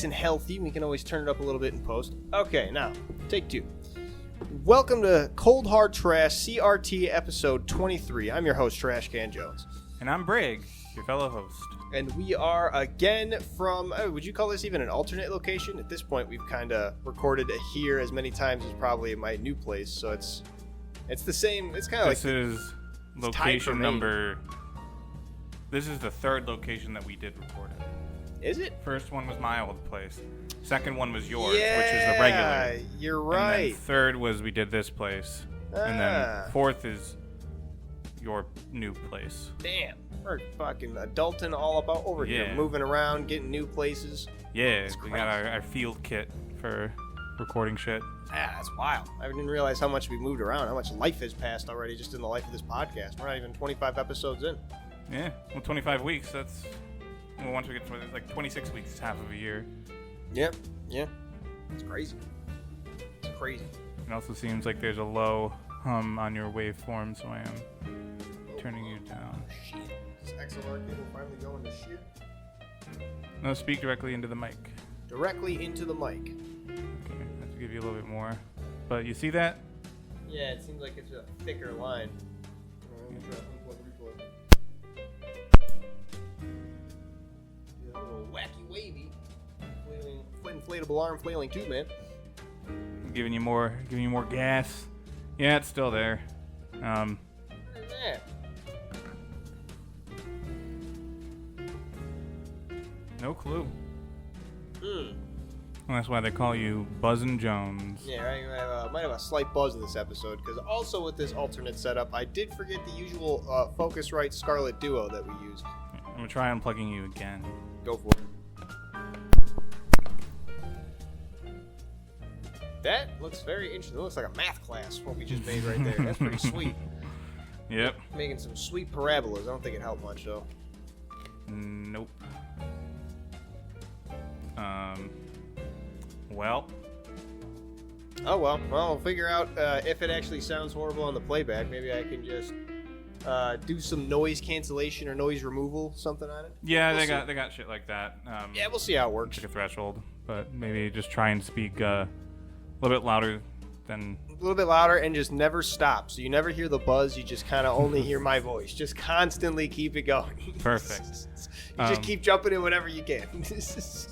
nice and healthy. We can always turn it up a little bit in post. Okay, now, take 2. Welcome to Cold Hard Trash CRT episode 23. I'm your host, Trashcan Jones. And I'm Breeeeeeeeeg, your fellow host. And we are again from, would you call this even an alternate location? At this point, we've kind of recorded here as many times as probably in my new place, so it's the same. It's kind of like... This is location number... This is the third location that we did record at. Is it? First one was my old place. Second one was yours, which is the regular. You're right. And then third was we did this place. And then fourth is your new place. Damn. We're fucking adulting all about over here. Moving around, getting new places. Yeah, we got our field kit for recording shit. Ah, that's wild. I didn't realize how much we moved around, how much life has passed already just in the life of this podcast. We're not even 25 episodes in. Yeah, well, 25 weeks, that's... Well, once we get to it's like 26 weeks, it's half of a year. Yep, yeah. It's crazy. It's crazy. It also seems like there's a low hum on your waveform, so I am turning you down. Oh, shit. Is XLR cable finally going to shit? No, speak directly into the mic. Directly into the mic. Okay, I have to give you a little bit more. But you see that? Yeah, it seems like it's a thicker line. A little wacky wavy. Inflatable arm flailing too, man. Giving you more gas. Yeah, it's still there. What is that? No clue. Hmm. Well, that's why they call you Buzzin' Jones. Yeah, I might have a slight buzz in this episode, because also with this alternate setup, I did forget the usual Focusrite Scarlett Duo that we use. I'm going to try unplugging you again. Go for it. That looks very interesting. It looks like a math class, what we just made right there. That's pretty sweet. Yep. Making some sweet parabolas. I don't think it helped much, though. Nope. Well. Oh, well. Well, we'll figure out if it actually sounds horrible on the playback. Maybe I can just do some noise cancellation or noise removal, something on it. Yeah, they got shit like that. Yeah, we'll see how it works. Like a threshold, but maybe just try and speak a little bit louder than... A little bit louder and just never stop. So you never hear the buzz. You just kind of only hear my voice. Just constantly keep it going. Perfect. You just keep jumping in whenever you can.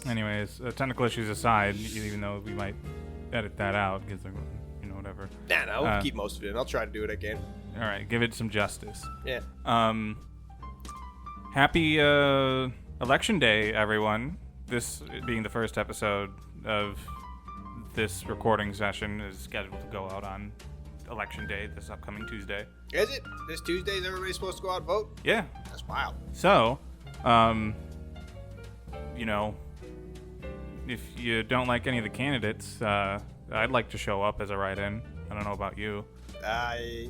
Anyways, technical issues aside, even though we might edit that out, because, whatever. Nah, we'll keep most of it in. I'll try to do it again. All right, give it some justice. Yeah. Happy Election Day, everyone. This being the first episode of this recording session is scheduled to go out on Election Day, this upcoming Tuesday. Is it? This Tuesday is everybody supposed to go out and vote? Yeah. That's wild. So, if you don't like any of the candidates, I'd like to show up as a write-in. I don't know about you. I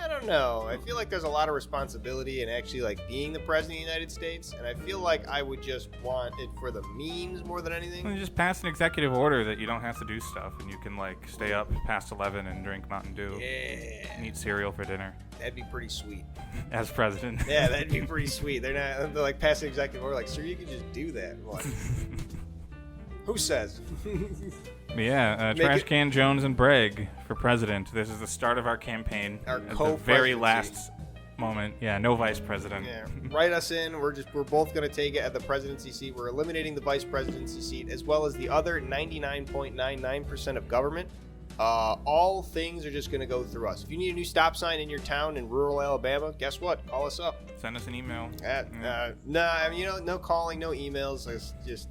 don't know. I feel like there's a lot of responsibility in actually like being the president of the United States, and I feel like I would just want it for the memes more than anything. Well, you just pass an executive order that you don't have to do stuff, and you can like stay up past 11 and drink Mountain Dew. Yeah. And eat cereal for dinner. That'd be pretty sweet. As president. Yeah, that'd be pretty sweet. They're like passing executive order, like, sir, you can just do that. Like, who says? Yeah, Trashcan Jones and Breeeeeeeeeg for president. This is the start of our campaign. Our at the very last moment. Yeah, no vice president. Yeah, write us in. We're both going to take it at the presidency seat. We're eliminating the vice presidency seat as well as the other 99.99% of government. All things are just going to go through us. If you need a new stop sign in your town in rural Alabama, guess what? Call us up. Send us an email. No calling, no emails. Just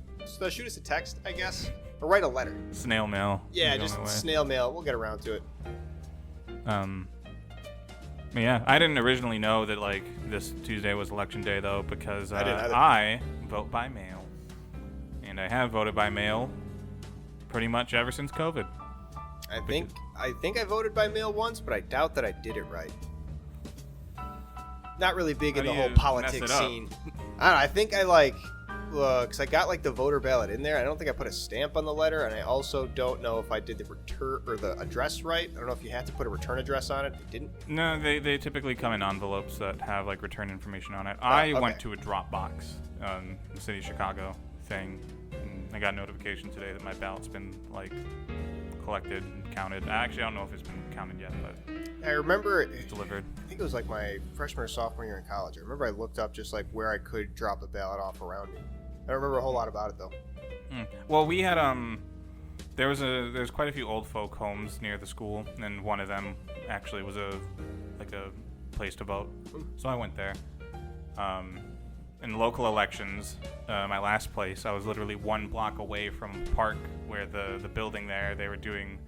shoot us a text, I guess. Or write a letter. Snail mail. Yeah, just snail mail. We'll get around to it. Yeah, I didn't originally know that like this Tuesday was election day though, because I vote by mail, and I have voted by mail pretty much ever since COVID. I think I voted by mail once, but I doubt that I did it right. Not really big in the whole politics scene. I don't know. I think I because I got like the voter ballot in there. I don't think I put a stamp on the letter, and I also don't know if I did the return or the address right. I don't know if you had to put a return address on it. I didn't. No, they typically come in envelopes that have like return information on it. I went to a Dropbox, the city of Chicago thing. And I I got notification today that my ballot's been like collected and counted. I actually don't know if it's been counted yet, but I remember it's delivered. I think it was like my freshman or sophomore year in college. I remember I looked up just like where I could drop a ballot off around me. I don't remember a whole lot about it though. Well, we had there's quite a few old folk homes near the school, and one of them actually was a place to vote. So I went there. In local elections, my last place, I was literally 1 block away from a park where the building there, they were doing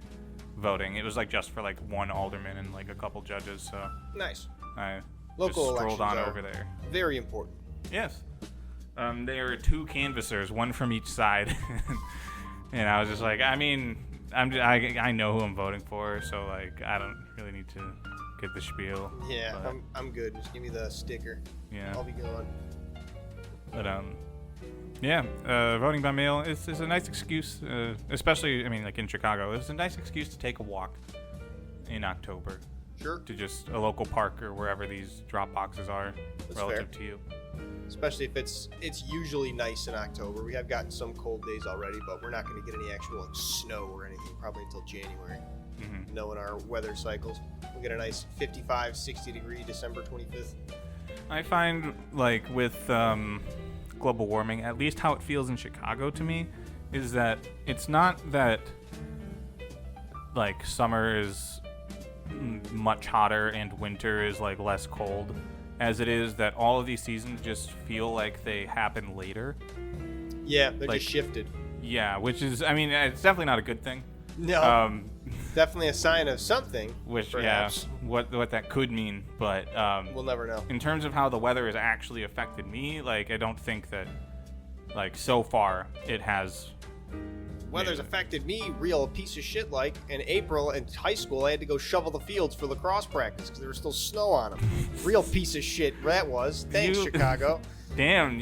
voting. It was like just for like one alderman and like a couple judges. So Nice. I Local just strolled on elections are over there. Very important. Yes. There were 2 canvassers, one from each side. And I was just like, I mean, I know who I'm voting for, so like I don't really need to get the spiel. Yeah, but, I'm good. Just give me the sticker. Yeah. I'll be going. But yeah, voting by mail is a nice excuse, especially, I mean, like in Chicago, it's a nice excuse to take a walk in October. Sure. To just a local park or wherever these drop boxes are. That's relative fair. to you. Especially if it's usually nice in October. We have gotten some cold days already, but we're not going to get any actual like, snow or anything probably until January. Mm-hmm. Knowing our weather cycles, we'll get a nice 55, 60 degree December 25th. I find, like, with global warming, at least how it feels in Chicago to me, is that it's not that, like, summer is much hotter and winter is, like, less cold, as it is that all of these seasons just feel like they happen later. Yeah, they're like, just shifted. Yeah, which is, I mean, it's definitely not a good thing. No. Definitely a sign of something. Which, perhaps. yeah, what that could mean, but We'll never know. in terms of how the weather has actually affected me, like, I don't think that, like, so far it has. Weather's affected me real piece of shit. Like in April in high school, I had to go shovel the fields for lacrosse practice because there was still snow on them. Real piece of shit that was. Thanks, Chicago. Damn,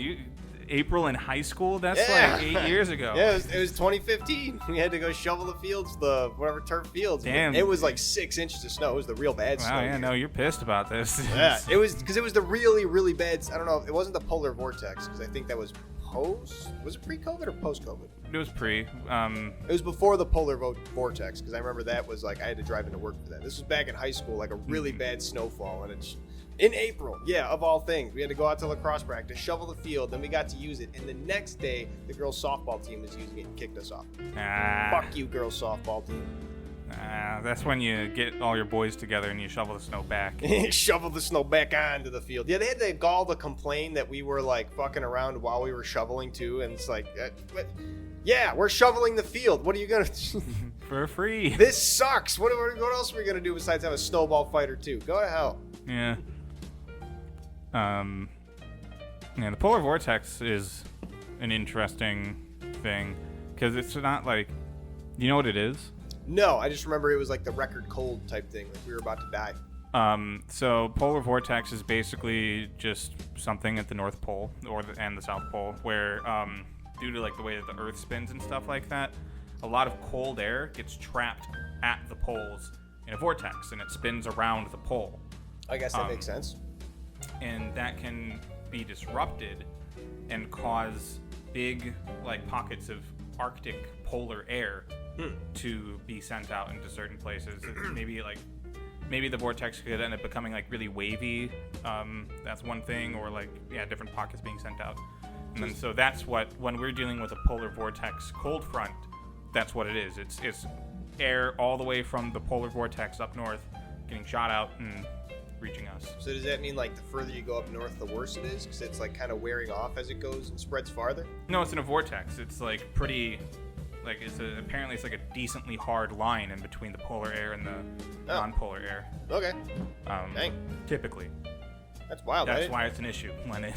April in high school? That's Yeah. like 8 years ago. Yeah, it was 2015. We had to go shovel the fields, the whatever turf fields. Damn. It was like 6 inches of snow. It was the real bad snow. Wow, yeah, year. no, you're pissed about this. Yeah, it was because it was the really, really bad. I don't know. It wasn't the polar vortex because I think that was was it pre-COVID or post-COVID? It was pre. It was before the polar vortex because I remember that was like I had to drive into work for that. This was back in high school, like a really bad snowfall, and it's in April. Yeah, of all things, we had to go out to lacrosse practice, shovel the field, then we got to use it, and the next day the girls' softball team was using it and kicked us off. Fuck you, girls' softball team. That's when you get all your boys together and you shovel the snow back. Shovel the snow back onto the field. Yeah, they had the gall to complain that we were like fucking around while we were shoveling too, and it's like, yeah, we're shoveling the field. What are you gonna do? For free. This sucks. What else are we gonna do besides have a snowball fight or two? Go to hell. Yeah. Yeah, the polar vortex is an interesting thing because it's not like, you know what it is? No, I just remember it was like the record cold type thing, like we were about to die. So polar vortex is basically just something at the North Pole and the South Pole where, due to like the way that the Earth spins and stuff like that, a lot of cold air gets trapped at the poles in a vortex and it spins around the pole. I guess that makes sense. And that can be disrupted and cause big like pockets of Arctic polar air to be sent out into certain places. Maybe the vortex could end up becoming like really wavy. That's one thing, or like different pockets being sent out. And then so that's what, when we're dealing with a polar vortex cold front, that's what it is. It's air all the way from the polar vortex up north getting shot out and reaching us. So does that mean like the further you go up north, the worse it is? Because it's like kind of wearing off as it goes and spreads farther? No, it's in a vortex. It's like pretty, like apparently it's like a decently hard line in between the polar air and the non-polar air. Okay. Dang. Typically. That's wild. That's why it's an issue when it.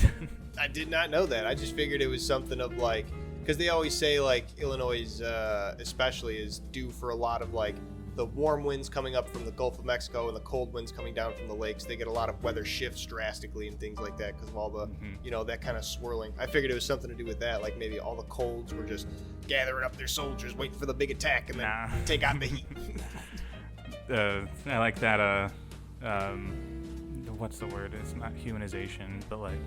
I did not know that. I just figured it was something of like, because they always say like Illinois, especially, is due for a lot of like the warm winds coming up from the Gulf of Mexico and the cold winds coming down from the lakes. They get a lot of weather shifts drastically and things like that because of all the, that kind of swirling. I figured it was something to do with that. Like maybe all the colds were just gathering up their soldiers, waiting for the big attack and then take out the heat. I like that. What's the word? It's not humanization, but like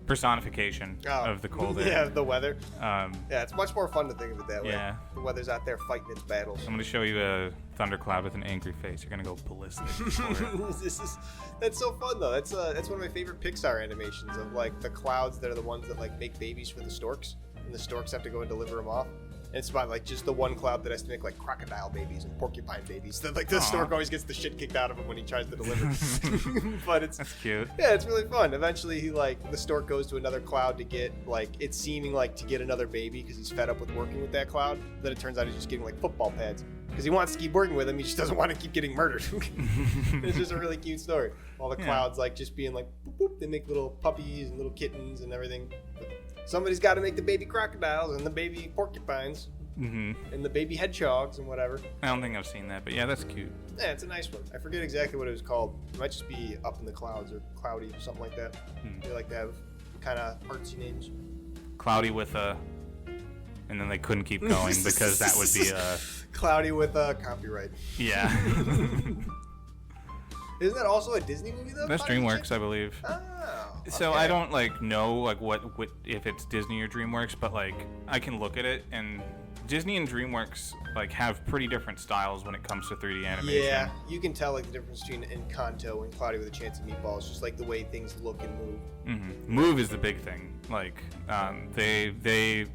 personification of the cold air. Yeah, the weather. Yeah, it's much more fun to think of it that way. Yeah. The weather's out there fighting its battles. I'm going to show you a thundercloud with an angry face. You're going to go ballistic for it. That's so fun, though. That's one of my favorite Pixar animations of, like, the clouds that are the ones that, like, make babies for the storks. And the storks have to go and deliver them off. And it's about, like, just the one cloud that has to make, like, crocodile babies and porcupine babies. That, like, the stork always gets the shit kicked out of him when he tries to deliver. But That's cute. Yeah, it's really fun. Eventually, the stork goes to another cloud to get, like, it's seeming like to get another baby because he's fed up with working with that cloud. Then it turns out he's just getting, like, football pads. Because he wants to keep working with him, he just doesn't want to keep getting murdered. It's just a really cute story. All the clouds, like, just being like, boop, boop, they make little puppies and little kittens and everything. But somebody's got to make the baby crocodiles and the baby porcupines. Mm-hmm. And the baby hedgehogs and whatever. I don't think I've seen that, but yeah, that's cute. Yeah, it's a nice one. I forget exactly what it was called. It might just be Up in the Clouds or Cloudy or something like that. They like to have kind of artsy names. Cloudy with a... And then they couldn't keep going because that would be a... Cloudy with a copyright. Yeah. Isn't that also a Disney movie, though? That's Dreamworks, I believe. Oh. So okay. I don't, like, know, like, what if it's Disney or Dreamworks, but, like, I can look at it, and Disney and Dreamworks, like, have pretty different styles when it comes to 3D animation. Yeah, you can tell, like, the difference between Encanto and Cloudy with a Chance of Meatballs, just, like, the way things look and move. Mm-hmm. Move is the big thing. Like, they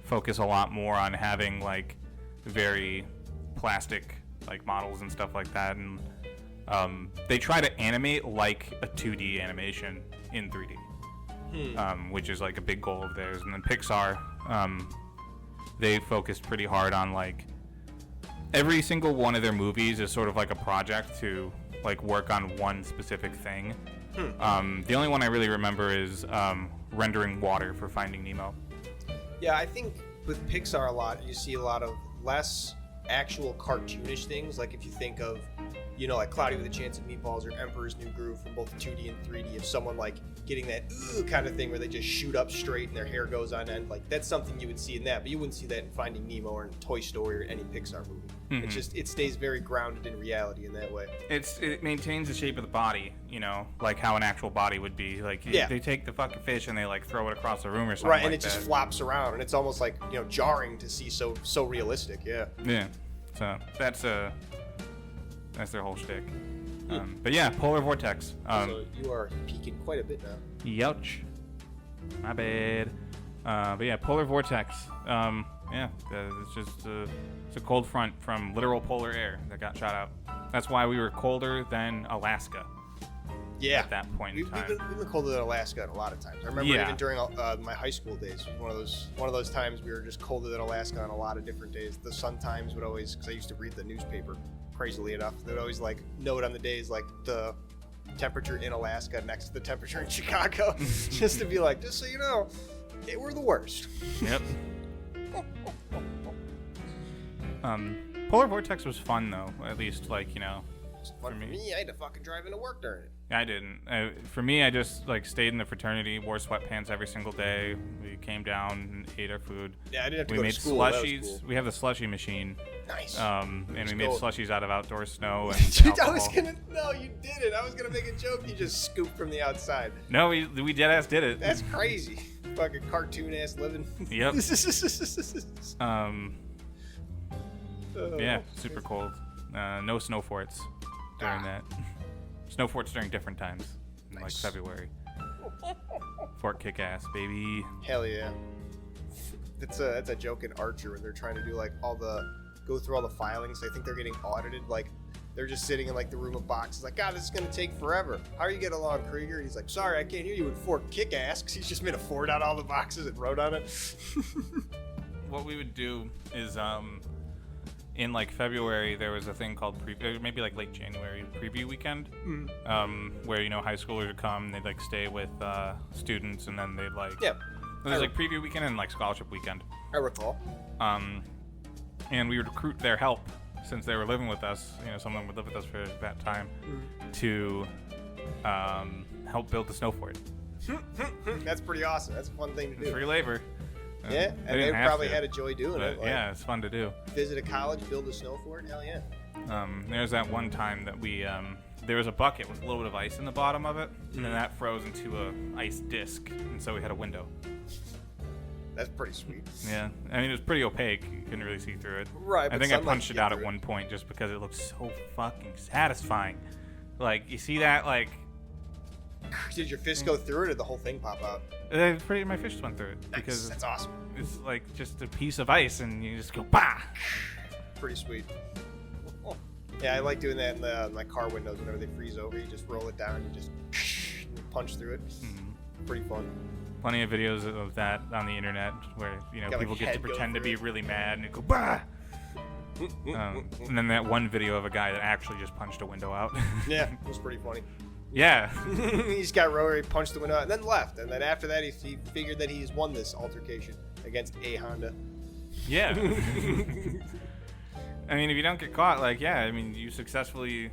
focus a lot more on having, like, very plastic, like, models and stuff like that, and they try to animate like a 2D animation in 3D, which is, like, a big goal of theirs. And then Pixar, they focused pretty hard on, like, every single one of their movies is sort of like a project to, like, work on one specific thing. The only one I really remember is rendering water for Finding Nemo. Yeah, I think with Pixar a lot, you see a lot of less actual cartoonish things. Like if you think of, you know, like Cloudy with a Chance of Meatballs or Emperor's New Groove from both 2D and 3D, of someone like getting that kind of thing where they just shoot up straight and their hair goes on end, like that's something you would see in that, but you wouldn't see that in Finding Nemo or in Toy Story or any Pixar movie. It's just, it stays very grounded in reality in that way. It maintains the shape of the body, you know, like how an actual body would be. Like they take the fucking fish and they like throw it across the room or something. Right, and like it just flops around, and it's almost like, you know, jarring to see so realistic. Yeah. So that's their whole shtick. But yeah, polar vortex. So you are peaking quite a bit now. Youch. My bad. But yeah, polar vortex. It's just it's a cold front from literal polar air that got shot out. That's why we were colder than Alaska. Yeah. At that point in time. We've been colder than Alaska a lot of times. I remember even during my high school days, it was one of those times we were just colder than Alaska on a lot of different days. The Sun Times would always, because I used to read the newspaper, crazily enough, they would always like note on the days like the temperature in Alaska next to the temperature in Chicago, just to be like, just so you know, we're the worst. Yep. Polar vortex was fun though, at least, like, you know. For me, I had to fucking drive into work during it. I didn't. For me, I just like stayed in the fraternity, wore sweatpants every single day. We came down and ate our food. Yeah, I didn't have to we go made to school. Slushies. Cool. We have the slushie machine. Nice. And we made slushies out of outdoor snow and Dude, alcohol. No, you didn't. I was gonna make a joke. You just scooped from the outside. No, we dead ass did it. That's crazy. Fucking cartoon ass living. Yep. Yeah, super cold. No snow forts during that. Snow forts during different times, Nice. like February. Fort kick ass, baby. Hell yeah. That's a joke in Archer when they're trying to do like go through all the filings. I think they're getting audited. Like they're just sitting in like the room of boxes. Like, God, this is gonna take forever. How are you getting along, Krieger? And he's like, sorry, I can't hear you in Fort kick ass, because he's just made a fort out of all the boxes and wrote on it. What we would do is in like February there was a thing called maybe like late January preview weekend, where, you know, high schoolers would come, they'd like stay with students, and then they'd like there's like preview weekend and like scholarship weekend. I recall. And we would recruit their help, since they were living with us, you know, someone would live with us for that time, to help build the snow fort. That's pretty awesome. That's a fun thing to do. Free labor. Yeah, and they probably had a joy doing it. Like, yeah, it's fun to do. Visit a college, build a snow fort, hell yeah. There's that one time that we there was a bucket with a little bit of ice in the bottom of it, and then that froze into a ice disc, and so we had a window. That's pretty sweet. Yeah, I mean, it was pretty opaque. You couldn't really see through it. Right. I think I punched it out at one point just because it looked so fucking satisfying. Like, you see that, like... Did your fist go through it, or did the whole thing pop out? My fish went through it. Nice. Because that's awesome. It's like just a piece of ice, and you just go, bah! Pretty sweet. Yeah, I like doing that in my car windows whenever they freeze over. You just roll it down, you just punch through it. Mm-hmm. Pretty fun. Plenty of videos of that on the internet where, you know, people get to pretend to be really mad and go, bah! And then that one video of a guy that actually just punched a window out. Yeah, it was pretty funny. Yeah. He just got rower, he punched the window out, and then left. And then after that, he figured that he's won this altercation against a Honda. Yeah. I mean, if you don't get caught, like, yeah, I mean, you successfully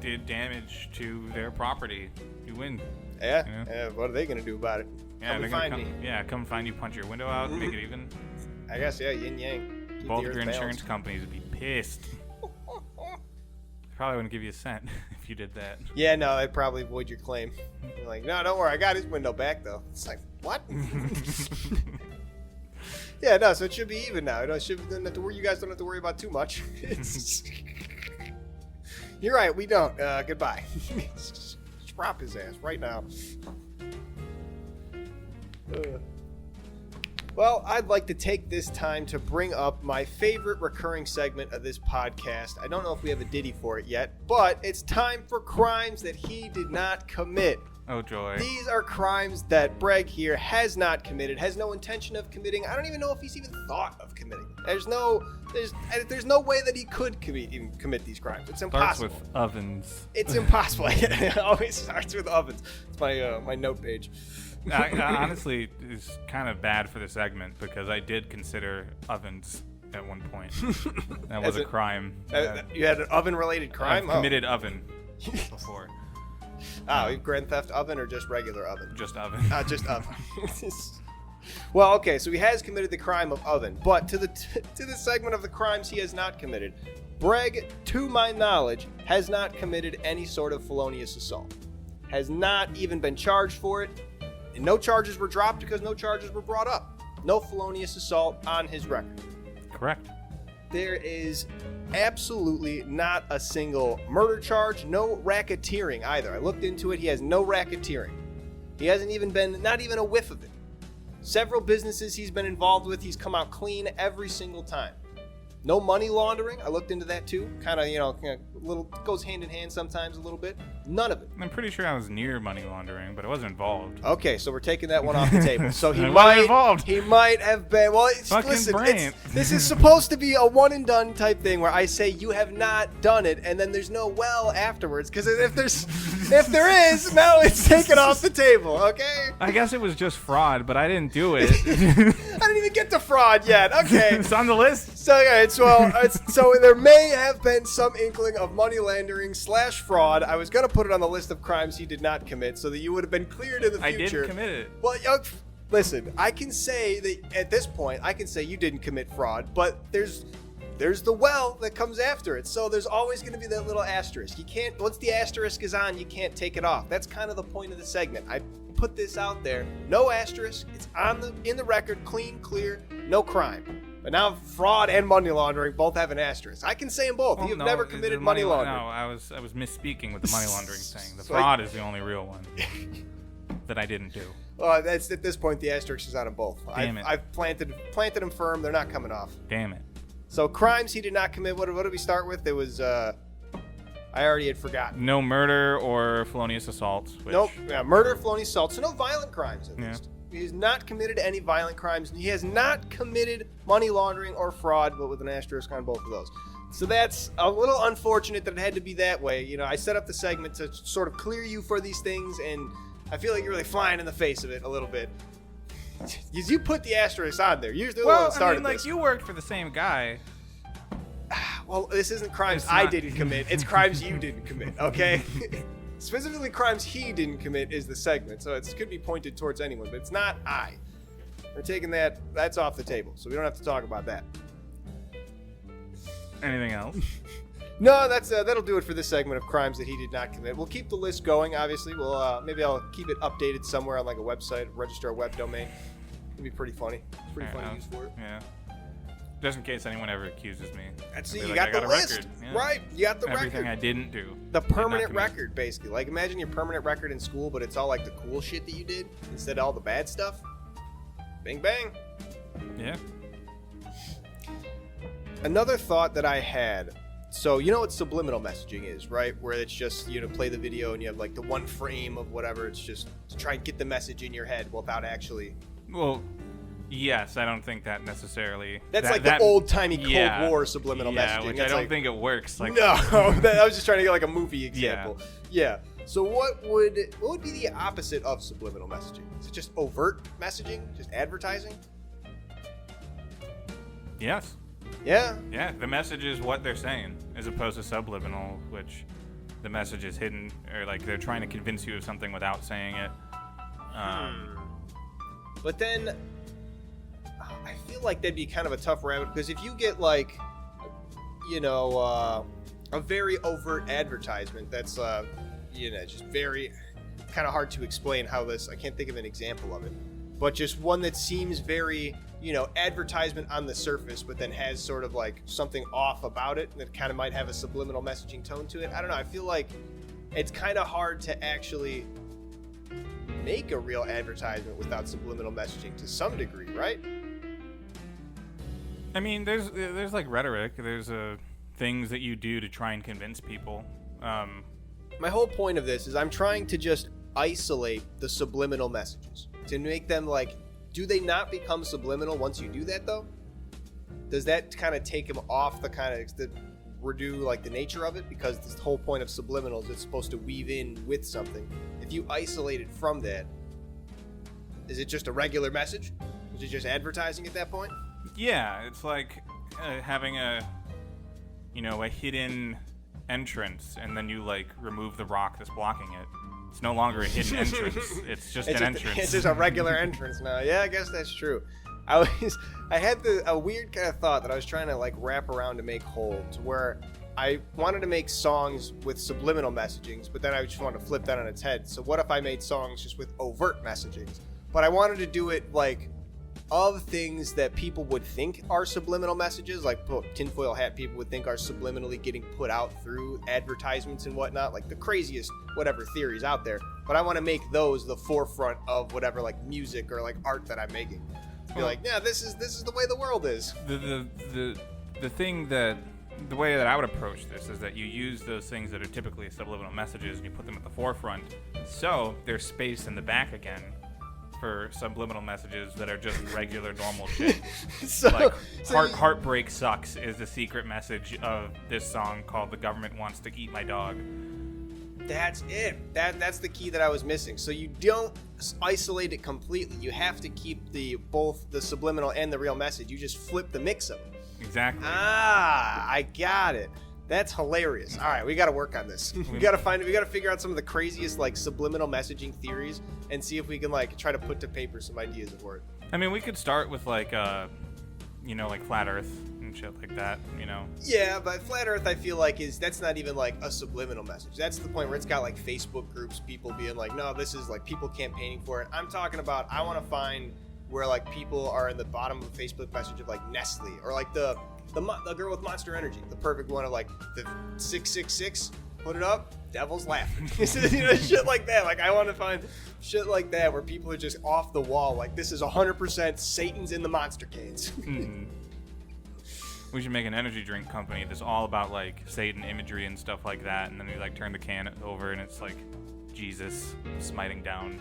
did damage to their property. You win. Yeah. You know? Yeah. What are they going to do about it? Yeah, come find me. Yeah, come find you, punch your window out, make it even. I guess, yeah, yin yang. Keep both of your insurance companies would be pissed. Probably wouldn't give you a cent if you did that. Yeah, no, they'd probably void your claim. You're like, no, don't worry, I got his window back though. It's like, what? Yeah, no, so it should be even now. You guys don't have to worry about too much. You're right, we don't. Goodbye. Just drop his ass right now. Well, I'd like to take this time to bring up my favorite recurring segment of this podcast. I don't know if we have a ditty for it yet, but it's time for crimes that he did not commit. Oh, joy. These are crimes that Breg here has not committed, has no intention of committing. I don't even know if he's even thought of committing. There's no way that he could even commit these crimes. It's impossible. Starts with ovens. It's impossible. It always starts with ovens. It's my note page. I honestly, it's kind of bad for the segment because I did consider ovens at one point. That was a crime. You had an oven-related crime? I've committed oven before. Grand Theft Oven or just regular oven? Just oven. Just oven. Well, okay, so he has committed the crime of oven, but to the segment of the crimes he has not committed, Breg, to my knowledge, has not committed any sort of felonious assault. Has not even been charged for it. And no charges were dropped because no charges were brought up. No felonious assault on his record. Correct. There is absolutely not a single murder charge, no racketeering either. I looked into it. He has no racketeering. He hasn't even been, not even a whiff of it. Several businesses he's been involved with, he's come out clean every single time. No money laundering. I looked into that too. Kind of, little goes hand in hand sometimes a little bit. None of it. I'm pretty sure I was near money laundering, but I wasn't involved. Okay, so we're taking that one off the table. So he he might have been. Well, this is supposed to be a one and done type thing where I say you have not done it, and then there's no well afterwards. Because if there is, now it's taken off the table. Okay. I guess it was just fraud, but I didn't do it. I didn't even get to fraud yet. Okay. It's on the list. So so there may have been some inkling of money laundering / fraud. I was gonna put it on the list of crimes he did not commit, so that you would have been cleared in the future. I did commit it. Well, listen, I can say that at this point, I can say you didn't commit fraud, but there's the well that comes after it. So there's always going to be that little asterisk. You can't, once the asterisk is on, you can't take it off. That's kind of the point of the segment. I put this out there. No asterisk. It's in the record, clean, clear, no crime. But now fraud and money laundering both have an asterisk. I can say them both. You've never committed money laundering. No, I was misspeaking with the money laundering thing. The fraud is the only real one that I didn't do. Well, that's at this point the asterisk is on them both. Damn it. I've planted them firm. They're not coming off. Damn it. So crimes he did not commit. What did we start with? It was I already had forgotten. No murder or felonious assault. Nope. Yeah, murder, felonious assault. So no violent crimes at least. He has not committed any violent crimes. He has not committed money laundering or fraud, but with an asterisk on both of those. So that's a little unfortunate that it had to be that way. I set up the segment to sort of clear you for these things, and I feel like you're really flying in the face of it a little bit. Because you put the asterisk on there. You're the one that started this. You worked for the same guy. Well, this isn't crimes I didn't commit. It's crimes you didn't commit, okay? Specifically, crimes he didn't commit is the segment, so it could be pointed towards anyone, but it's not I. We're taking that's off the table, so we don't have to talk about that. Anything else? No, that'll do it for this segment of crimes that he did not commit. We'll keep the list going. Obviously, we'll maybe I'll keep it updated somewhere on like a website, register a web domain. It'd be pretty funny. It's pretty funny use for it. Yeah. Just in case anyone ever accuses me. That's it. Like, You got the list, yeah. right? You got the Everything record. I didn't do. The permanent record, basically. Like, imagine your permanent record in school, but it's all like the cool shit that you did instead of all the bad stuff. Bing bang. Yeah. Another thought that I had. So, you know what subliminal messaging is, right? Where it's just, play the video and you have like the one frame of whatever. It's just to try and get the message in your head without actually. Well, yes, I don't think that necessarily. That's like the old-timey Cold War subliminal messaging. Which That's I don't think it works. Like, no, I was just trying to get like a movie example. Yeah. So what would be the opposite of subliminal messaging? Is it just overt messaging, just advertising? Yes. Yeah. Yeah, the message is what they're saying, as opposed to subliminal, which the message is hidden, or like they're trying to convince you of something without saying it. But then, I feel like that'd be kind of a tough rabbit, because if you get like, a very overt advertisement that's, just very kind of hard to explain how this, I can't think of an example of it, but just one that seems very, advertisement on the surface, but then has sort of like something off about it that kind of might have a subliminal messaging tone to it. I don't know. I feel like it's kind of hard to actually make a real advertisement without subliminal messaging to some degree, right? I mean, there's like rhetoric. There's things that you do to try and convince people. My whole point of this is I'm trying to just isolate the subliminal messages to make them like, do they not become subliminal once you do that though? Does that kind of take them off the kind of the redo like the nature of it? Because the whole point of subliminal is it's supposed to weave in with something. If you isolate it from that, is it just a regular message? Is it just advertising at that point? Yeah, it's like having a hidden entrance, and then you like remove the rock that's blocking it. It's no longer a hidden entrance. It's just an entrance. It's just a regular entrance now. Yeah, I guess that's true. I had a weird kind of thought that I was trying to like wrap around to make whole, to where I wanted to make songs with subliminal messagings, but then I just wanted to flip that on its head. So what if I made songs just with overt messagings? But I wanted to do it like of things that people would think are subliminal messages, like tinfoil hat people would think are subliminally getting put out through advertisements and whatnot, like the craziest whatever theories out there. But I want to make those the forefront of whatever like music or like art that I'm making. Be like, yeah, this is the way the world is. The thing that the way that I would approach this is that you use those things that are typically subliminal messages and you put them at the forefront, so there's space in the back again for subliminal messages that are just regular normal shit. Heartbreak sucks is the secret message of this song called "The Government Wants to Eat My Dog." That's it. That's the key that I was missing. So you don't isolate it completely. You have to keep both the subliminal and the real message. You just flip the mix of it. Exactly. I got it. That's hilarious. All right, we got to work on this. We got to figure out some of the craziest like subliminal messaging theories and see if we can like try to put to paper some ideas for it. I mean, we could start with like like flat Earth and shit like that, Yeah, but flat Earth I feel like that's not even like a subliminal message. That's the point where it's got like Facebook groups, people being like, no, this is like people campaigning for it. I'm talking about I want to find where like people are in the bottom of a Facebook message of like Nestle or like the girl with Monster Energy, the perfect one of like the 666, put it up, devil's laughing. Shit like that. Like I want to find shit like that where people are just off the wall. Like this is 100% Satan's in the monster cans. Mm-hmm. We should make an energy drink company that's all about like Satan imagery and stuff like that, and then we like turn the can over and it's like Jesus smiting down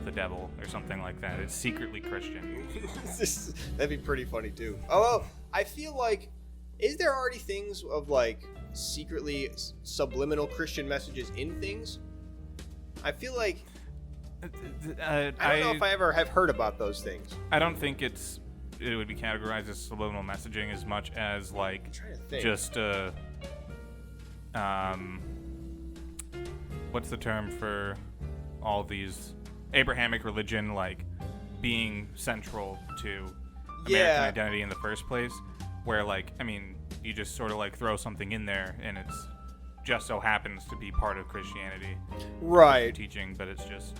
the devil or something like that. It's secretly Christian. That'd be pretty funny too. Although I feel like, is there already things of like secretly subliminal Christian messages in things? I feel like I don't know if I ever have heard about those things. I don't think it would be categorized as subliminal messaging as much as like just what's the term for all these Abrahamic religion like being central to American identity in the first place, where like I mean you just sort of like throw something in there, and it's just so happens to be part of Christianity, right? Teaching, but it's just.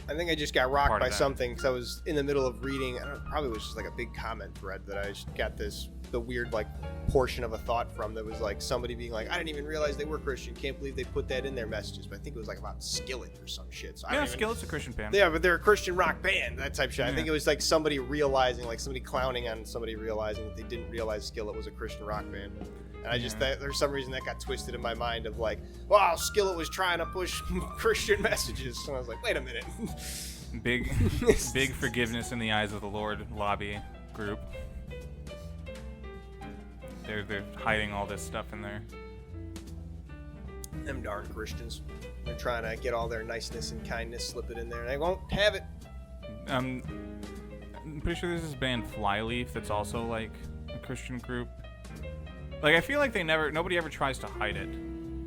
I think I just got rocked by something because I was in the middle of reading. I don't know, probably was just like a big comment thread that I just got the weird like portion of a thought from that was like somebody being like, I didn't even realize they were Christian. Can't believe they put that in their messages. But I think it was like about Skillet or some shit. So yeah, Skillet's a Christian band. Yeah, but they're a Christian rock band, that type of shit. I think it was like somebody realizing, like somebody clowning on somebody realizing that they didn't realize Skillet was a Christian rock band. And I just, there's some reason that got twisted in my mind of like, wow, Skillet was trying to push Christian messages. And I was like, wait a minute. Big forgiveness in the eyes of the Lord lobby group. They're hiding all this stuff in there. Them darn Christians. They're trying to get all their niceness and kindness, slip it in there, and they won't have it. I'm pretty sure there's this band Flyleaf that's also like a Christian group. Like I feel like nobody ever tries to hide it.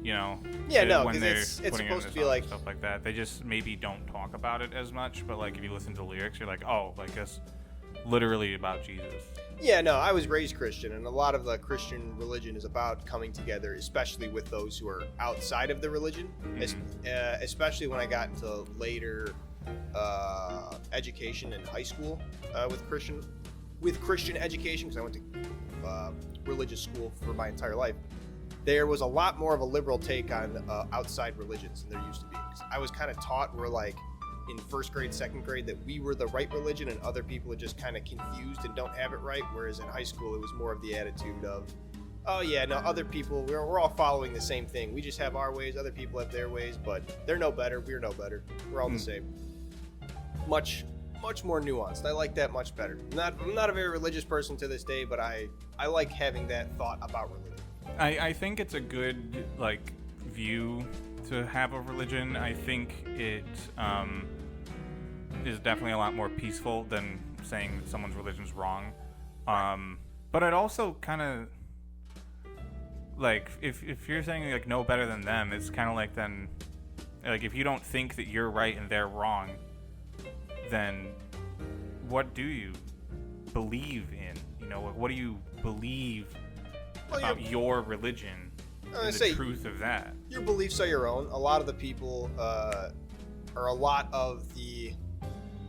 You know, yeah, no, when because it's supposed to be like stuff like that. They just maybe don't talk about it as much. But like if you listen to the lyrics, you're like, oh, like that's literally about Jesus. Yeah, no, I was raised Christian, and a lot of the Christian religion is about coming together, especially with those who are outside of the religion. Especially when I got into later education in high school with Christian education, because I went to religious school for my entire life. There was a lot more of a liberal take on outside religions than there used to be. I was kind of taught, we're like in first grade, second grade, that we were the right religion and other people are just kind of confused and don't have it right. Whereas in high school, it was more of the attitude of, oh yeah, no, other people, we're all following the same thing. We just have our ways, other people have their ways, but they're no better, we're no better. We're all the same. Much more nuanced. I like that much better. I'm not a very religious person to this day, but I like having that thought about religion. I think it's a good like view to have of religion. I think it is definitely a lot more peaceful than saying that someone's religion's wrong. But I'd also kind of like if you're saying like no better than them, it's kind of like then like if you don't think that you're right and they're wrong, then what do you believe in? You know, what do you believe about your religion and the truth of that? Your beliefs are your own. A lot of the people, or a lot of the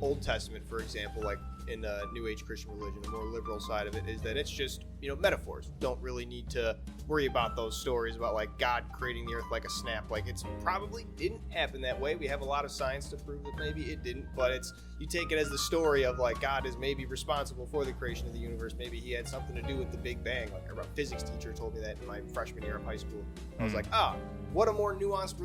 Old Testament, for example, like in New Age Christian religion, the more liberal side of it is that it's just, metaphors. Don't really need to worry about those stories about like God creating the earth like a snap. Like it's probably didn't happen that way. We have a lot of science to prove that maybe it didn't, but you take it as the story of like God is maybe responsible for the creation of the universe. Maybe he had something to do with the Big Bang. Like our physics teacher told me that in my freshman year of high school. I was like, what a more nuanced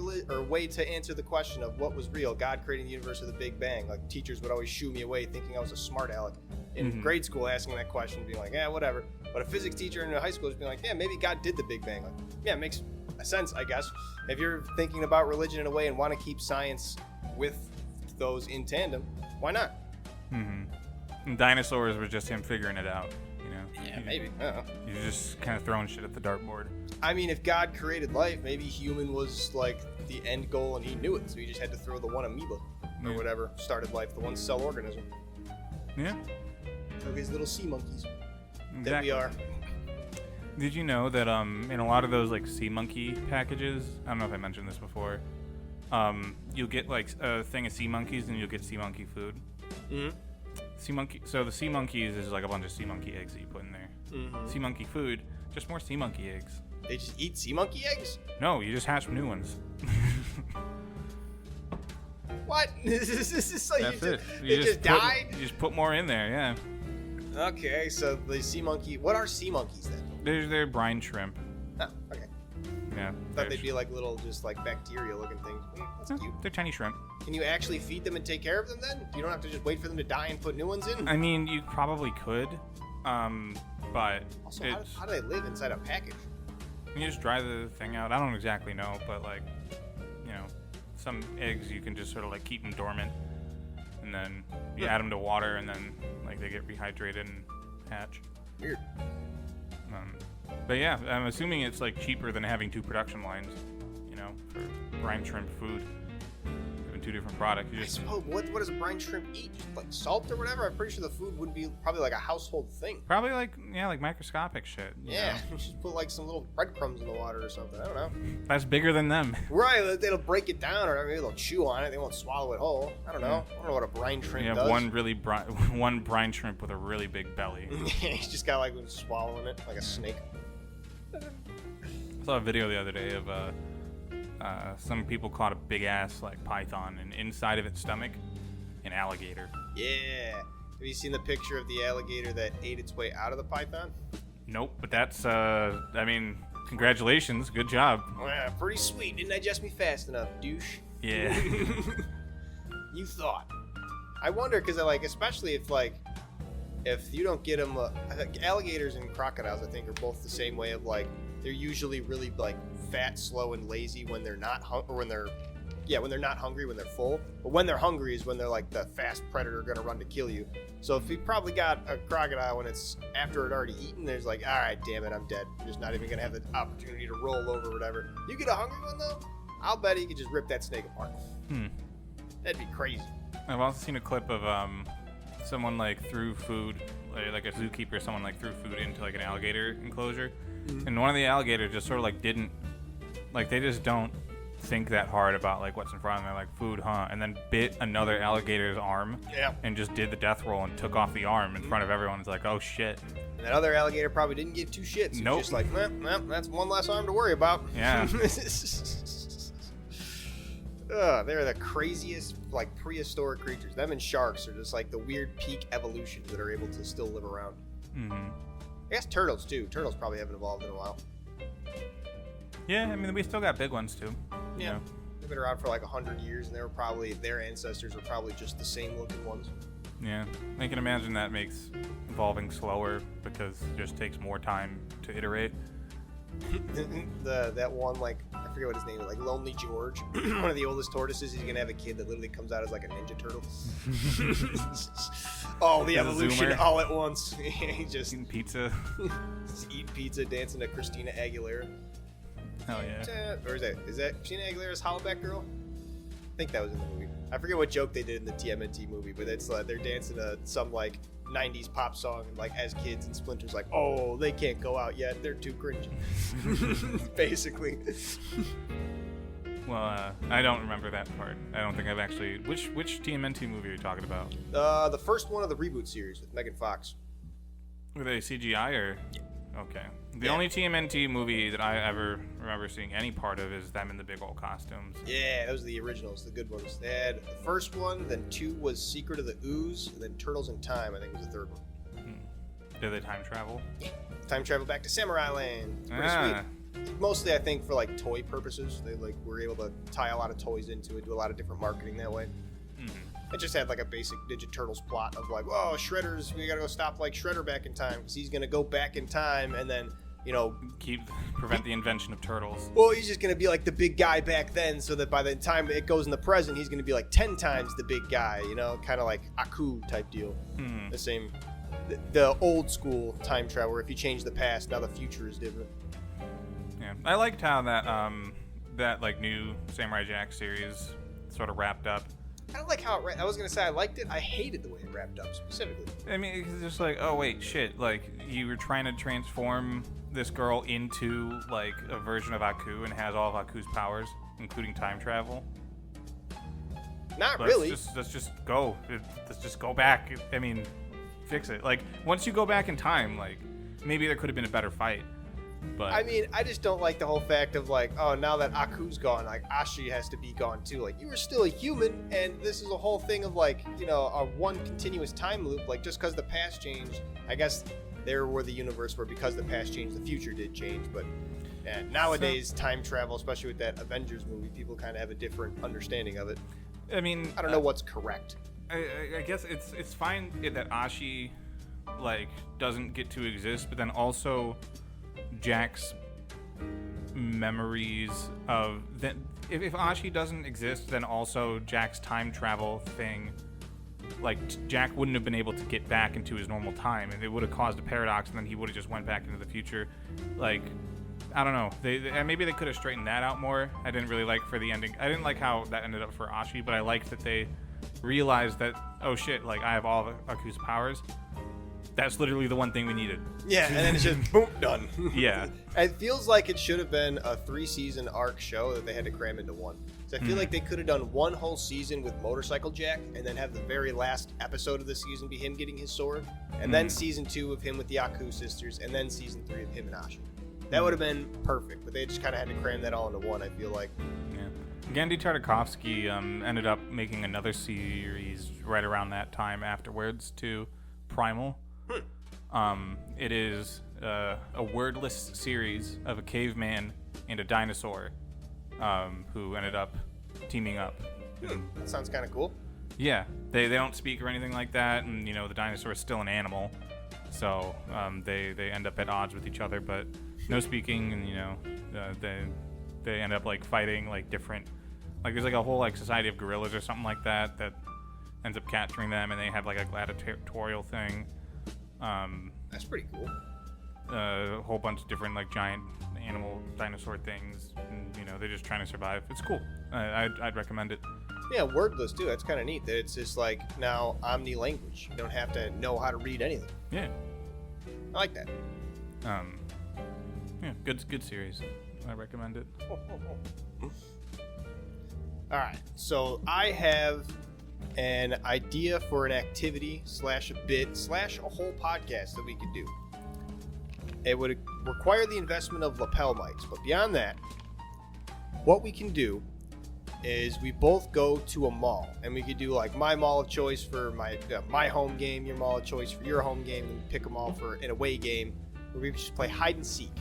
way to answer the question of what was real, God creating the universe or the Big Bang. Like teachers would always shoo me away thinking I was a smart aleck in grade school, asking that question, being like, yeah, whatever. But a physics teacher in high school is being like, yeah, maybe God did the Big Bang. Like, yeah, it makes sense, I guess. If you're thinking about religion in a way and want to keep science with those in tandem, why not? And dinosaurs were just him figuring it out, Yeah, maybe. I don't know. You're just kind of throwing shit at the dartboard. I mean, if God created life, maybe human was like the end goal and he knew it, so he just had to throw the one amoeba or whatever started life, the one cell organism. Yeah. Took his little sea monkeys. Exactly. That we are. Did you know that in a lot of those like sea monkey packages, I don't know if I mentioned this before, you'll get like a thing of sea monkeys and you'll get sea monkey food. So the sea monkeys is like a bunch of sea monkey eggs that you put in there. Sea monkey food, just more sea monkey eggs. They just eat sea monkey eggs? No, you just hatch new ones. What? This is like That's it. They just died? You just put more in there, yeah. Okay, so the sea monkey. What are sea monkeys then? They're brine shrimp. Oh, okay. Yeah. I thought they'd be like little, just like bacteria looking things. That's cute. They're tiny shrimp. Can you actually feed them and take care of them then? You don't have to just wait for them to die and put new ones in? I mean, you probably could, but also, how do they live inside a package? You just dry the thing out. I don't exactly know, but like, some eggs you can just sort of like keep them dormant, and then you add them to water, and then like they get rehydrated and hatch. Weird. But yeah, I'm assuming it's like cheaper than having 2 production lines, for brine shrimp food. two different products. You I just suppose, what does a brine shrimp eat? Just like salt or whatever? I'm pretty sure the food would be probably like a household thing. probably like microscopic shit. you Yeah, know? just put like some little breadcrumbs in the water or something. I don't know. That's bigger than them. Right, they'll break it down, or maybe they'll chew on it. They won't swallow it whole. I don't know. I don't know what a brine shrimp You does. have one brine shrimp with a really big belly. He's just got like swallowing it like a snake. I saw a video the other day of some people caught a big ass like python, and inside of its stomach, an alligator. Yeah. Have you seen the picture of the alligator that ate its way out of the python? Nope, but that's congratulations, good job. Well, pretty sweet. Didn't digest me fast enough, douche. Yeah. You thought. I wonder, because especially if you don't get them, I think alligators and crocodiles, I think, are both the same way of they're usually really fat, slow, and lazy when they're not when they're not hungry, when they're full. But when they're hungry is when they're the fast predator gonna run to kill you. So if you probably got a crocodile when it's after it already eaten, there's all right, damn it, I'm dead. I'm just not even gonna have the opportunity to roll over or whatever. You get a hungry one though, I'll bet you could just rip that snake apart. That'd be crazy. I've also seen a clip of someone threw food, like a zookeeper, someone threw food into an alligator enclosure, and one of the alligators just sort of didn't, they just don't think that hard about what's in front of them. They're food, huh? And then bit another alligator's arm, and just did the death roll and took off the arm in front of everyone. It's oh shit. And that other alligator probably didn't give two shits. Nope. Just that's one less arm to worry about. Yeah. They're the craziest prehistoric creatures. Them and sharks are just the weird peak evolutions that are able to still live around. Mm-hmm. I guess turtles too. Turtles probably haven't evolved in a while. Yeah, I mean we still got big ones too. Yeah. You know? They've been around for 100 years, and their ancestors were probably just the same looking ones. Yeah, I can imagine that makes evolving slower because it just takes more time to iterate. That one, I forget what his name is, Lonely George, one of the oldest tortoises. He's gonna have a kid that literally comes out as a ninja turtle. Oh, the evolution all at once. He just Eating pizza. just eating pizza, dancing to Christina Aguilera. Hell yeah. Or is that Christina Aguilera's Hollaback Girl? I think that was in the movie. I forget what joke they did in the TMNT movie, but it's they're dancing to some 90s pop song, and as kids, and Splinter's oh, they can't go out yet, they're too cringy. Basically. Well, I don't remember that part. I don't think I've actually. Which TMNT movie are you talking about? The first one of the reboot series with Megan Fox. Were they CGI or? Yeah. Okay. The only TMNT movie that I ever remember seeing any part of is them in the big old costumes. Yeah, those are the originals, the good ones. They had the first one, then 2 was Secret of the Ooze, and then Turtles in Time, I think was the third one. Did they time travel? Yeah. Time travel back to Samurai Land. It's pretty sweet. Mostly, I think, for toy purposes. They were able to tie a lot of toys into it, do a lot of different marketing that way. It just had a basic Ninja Turtles plot of oh, Shredder's, we gotta go stop Shredder back in time because he's gonna go back in time and then prevent the invention of turtles. Well, he's just gonna be the big guy back then, so that by the time it goes in the present, he's gonna be 10 times the big guy. Kind of like Aku type deal. The same, the old school time travel. Where if you change the past, now the future is different. Yeah, I liked how that new Samurai Jack series sort of wrapped up. I don't like how it. I was gonna say I liked it. I hated the way it wrapped up specifically. I mean, it's just oh wait, shit! You were trying to transform this girl into a version of Aku and has all of Aku's powers, including time travel. Not really. Let's just go. Let's just go back. I mean, fix it. Once you go back in time, maybe there could have been a better fight. But I mean, I just don't like the whole fact of oh, now that Aku's gone, Ashi has to be gone too. You were still a human, and this is a whole thing of a one continuous time loop. Just because the past changed, I guess there were the universe where because the past changed, the future did change. But nowadays, time travel, especially with that Avengers movie, people kind of have a different understanding of it. I mean, I don't know what's correct. I guess it's fine that Ashi doesn't get to exist, but then also Jack's memories of that. If Ashi doesn't exist, then also Jack's time travel thing, Jack wouldn't have been able to get back into his normal time, and it would have caused a paradox, and then he would have just went back into the future. I don't know. Maybe they could have straightened that out more. I didn't really like for the ending. I didn't like how that ended up for Ashi, but I liked that they realized that, oh shit, like I have all of Aku's powers. That's literally the one thing we needed. Yeah, and then it's just boom, done. Yeah. It feels like it should have been a 3-season arc show that they had to cram into one. So I feel like they could have done one whole season with Motorcycle Jack, and then have the very last episode of the season be him getting his sword, and then season 2 of him with the Aku sisters, and then season 3 of him and Ashi. That would have been perfect, but they just kind of had to cram that all into one, I feel like. Yeah. Genndy Tartakovsky ended up making another series right around that time afterwards to Primal. It is a wordless series of a caveman and a dinosaur who ended up teaming up. That sounds kind of cool. Yeah, they don't speak or anything like that, and you know the dinosaur is still an animal, so they end up at odds with each other, but no speaking, and you know they end up like fighting like different, like there's like a whole like society of gorillas or something like that ends up capturing them, and they have like a gladiatorial thing. That's pretty cool. A whole bunch of different like giant animal dinosaur things, and you know they're just trying to survive. It's cool. I'd recommend it. Yeah, wordless too. That's kind of neat. That it's just like now omni language. You don't have to know how to read anything. Yeah, I like that. Yeah, good series. I recommend it. All right, so I have an idea for an activity / a bit / a whole podcast that we could do. It would require the investment of lapel mics, but beyond that, what we can do is we both go to a mall, and we could do like my mall of choice for my home game, your mall of choice for your home game, and pick them all for an away game where we just play hide and seek.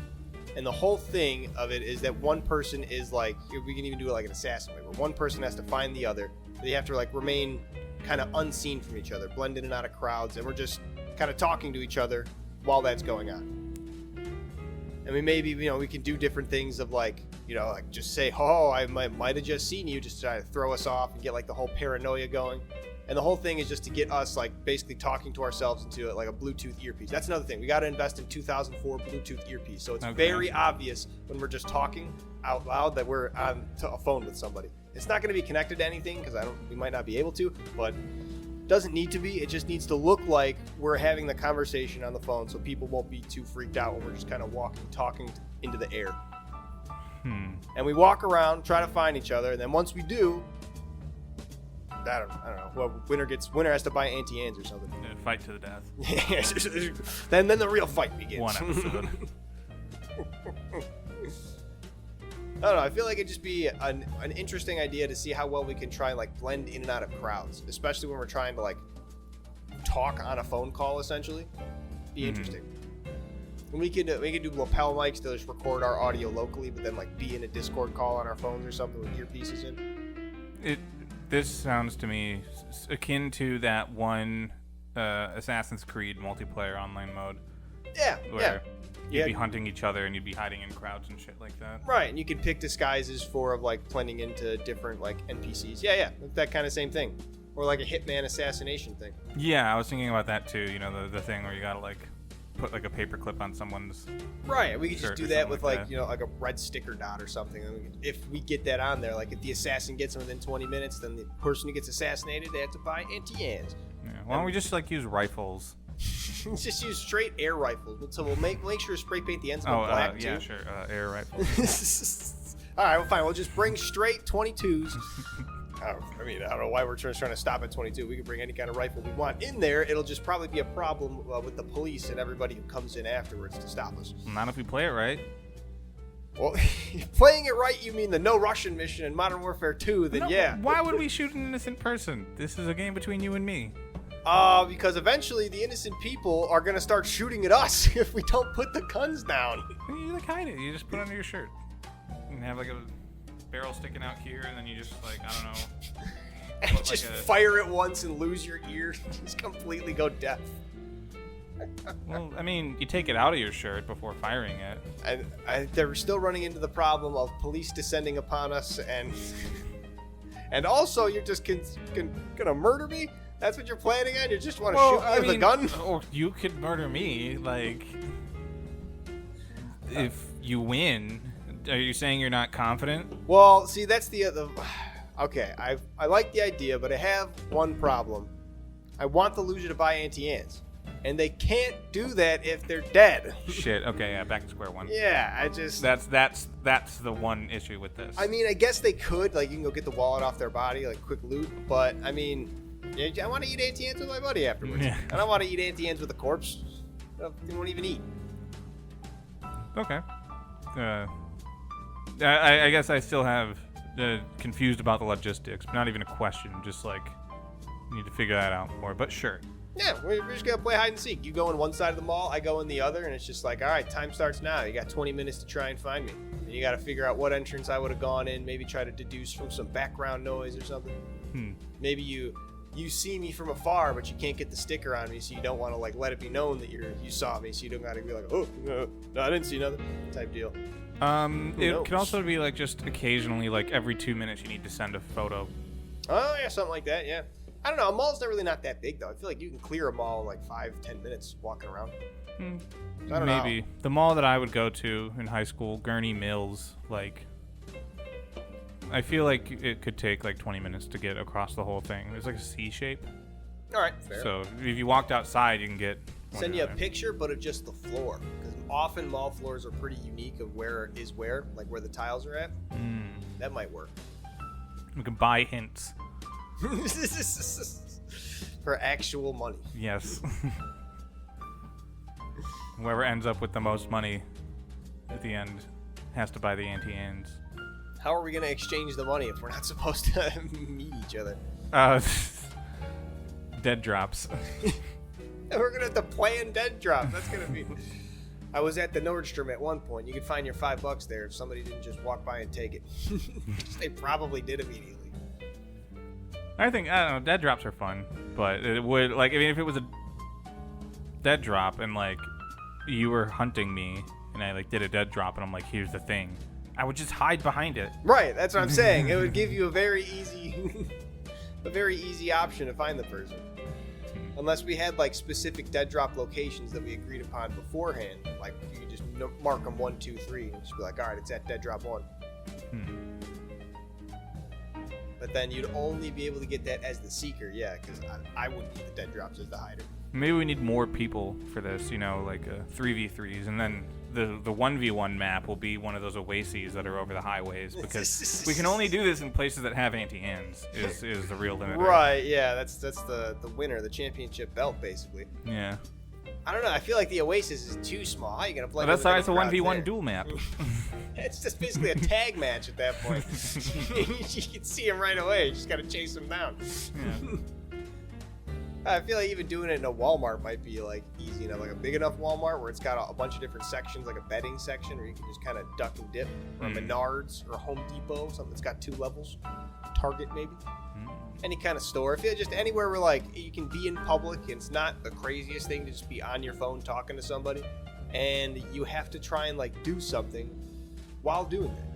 And the whole thing of it is that one person is like, we can even do it like an assassin way, where one person has to find the other. They have to like remain kind of unseen from each other, blend in and out of crowds, and we're just kind of talking to each other while that's going on. And we maybe, we can do different things of like, like just say, oh, I might have just seen you, just to try to throw us off and get like the whole paranoia going. And the whole thing is just to get us like basically talking to ourselves into it like a Bluetooth earpiece. That's another thing. We got to invest in 2004 Bluetooth earpiece. So it's very obvious when we're just talking out loud that we're on a phone with somebody. It's not going to be connected to anything because we might not be able to, but it doesn't need to be. It just needs to look like we're having the conversation on the phone so people won't be too freaked out when we're just kind of talking into the air. And we walk around, try to find each other, and then once we do, I don't know. Well, winner has to buy Auntie Anne's or something. Yeah, fight to the death. then the real fight begins. One episode. I don't know. I feel like it'd just be an interesting idea to see how well we can try and like blend in and out of crowds, especially when we're trying to like talk on a phone call. Essentially, be interesting. And we could do lapel mics to just record our audio locally, but then like be in a Discord call on our phones or something with earpieces in. This sounds to me akin to that one Assassin's Creed multiplayer online mode. Yeah, where you'd be hunting each other and you'd be hiding in crowds and shit like that. Right, and you could pick disguises for like blending into different like NPCs. Yeah, that kind of same thing. Or like a Hitman assassination thing. Yeah, I was thinking about that too. The thing where you gotta like put like a paper clip on someone's right. We could just do that with like that. Like a red sticker dot or something. And if we get that on there, like if the assassin gets them within 20 minutes, then the person who gets assassinated, they have to buy Auntie Anne's. Yeah. Why don't we just like use rifles? Just use straight air rifles. So we'll make sure to spray paint the ends black too. Yeah, sure. Air rifles. All right, well, fine. We'll just bring straight 22s. I don't know why we're trying to stop at 22. We can bring any kind of rifle we want in there. It'll just probably be a problem with the police and everybody who comes in afterwards to stop us. Not if we play it right. Well, playing it right, you mean the No Russian mission in Modern Warfare 2, then yeah. Why would we shoot an innocent person? This is a game between you and me. Because eventually the innocent people are going to start shooting at us if we don't put the guns down. You like hide it. You just put it under your shirt. And have like a barrel sticking out here, and then you just like, I don't know. And just fire it once and lose your ear. Just completely go deaf. Well, I mean, you take it out of your shirt before firing it. And they're still running into the problem of police descending upon us, and also you're just gonna murder me? That's what you're planning on? You just want to shoot me with a gun? Or you could murder me, like... if you win, are you saying you're not confident? Well, see, that's the okay. I like the idea, but I have one problem. I want the loser to buy anti-ants, and they can't do that if they're dead. Shit. Okay. Yeah. Back to square one. Yeah. I just. That's the one issue with this. I mean, I guess they could, like, you can go get the wallet off their body, like, quick loot. But I mean, I want to eat anti-ants with my buddy afterwards. Yeah. I don't want to eat anti-ants with a corpse. They won't even eat. Okay. I guess I still have confused about the logistics. Not even a question. Just like need to figure that out more. But sure. Yeah, we're just gonna play hide and seek. You go in one side of the mall, I go in the other, and it's just like, all right, time starts now. You got 20 minutes to try and find me. And you got to figure out what entrance I would have gone in. Maybe try to deduce from some background noise or something. Maybe you see me from afar, but you can't get the sticker on me, so you don't want to like let it be known that you saw me, so you don't got to be like, oh, no, I didn't see nothing, type deal. It could also be like just occasionally, like every 2 minutes, you need to send a photo. Oh yeah, something like that. Yeah. I don't know. A mall's not that big though. I feel like you can clear a mall in like 5-10 minutes walking around. I don't know. Maybe the mall that I would go to in high school, Gurney Mills, like. I feel like it could take like 20 minutes to get across the whole thing. It's like a C shape. All right, fair. So if you walked outside, you can get. Send you a picture, but of just the floor, because often mall floors are pretty unique of where is where, like where the tiles are at. That might work. We can buy hints. For actual money. Yes. Whoever ends up with the most money at the end has to buy the anti-ants. How are we going to exchange the money if we're not supposed to meet each other? Dead drops. We're going to have to plan dead drops. That's going to be... I was at the Nordstrom at one point. You could find your $5 there if somebody didn't just walk by and take it. They probably did immediately. I don't know, dead drops are fun, but it would, like, I mean, if it was a dead drop and, like, you were hunting me and I, like, did a dead drop and I'm like, here's the thing, I would just hide behind it. Right, that's what I'm saying. It would give you a very easy option to find the person. Unless we had, like, specific dead drop locations that we agreed upon beforehand. Like, you could just mark them 1, 2, 3 and just be like, all right, it's at dead drop 1. But then you'd only be able to get that as the seeker, yeah, because I wouldn't get the dead drops as the hider. Maybe we need more people for this, like 3v3s, and then the 1v1 map will be one of those oases that are over the highways, because we can only do this in places that have anti-hands, is the real limit. Right, yeah, that's the winner, the championship belt, basically. Yeah. I don't know, I feel like the oasis is too small. How are you going to play? That's why it's a 1v1 duel map. It's just basically a tag match at that point. You can see him right away. You just got to chase him down. Yeah. I feel like even doing it in a Walmart might be like easy enough, like a big enough Walmart where it's got a bunch of different sections, like a bedding section where you can just kind of duck and dip, or a Menards or a Home Depot, something that's got 2 levels. Target maybe. Any kind of store. I feel just anywhere where like you can be in public and it's not the craziest thing to just be on your phone talking to somebody, and you have to try and like do something while doing that.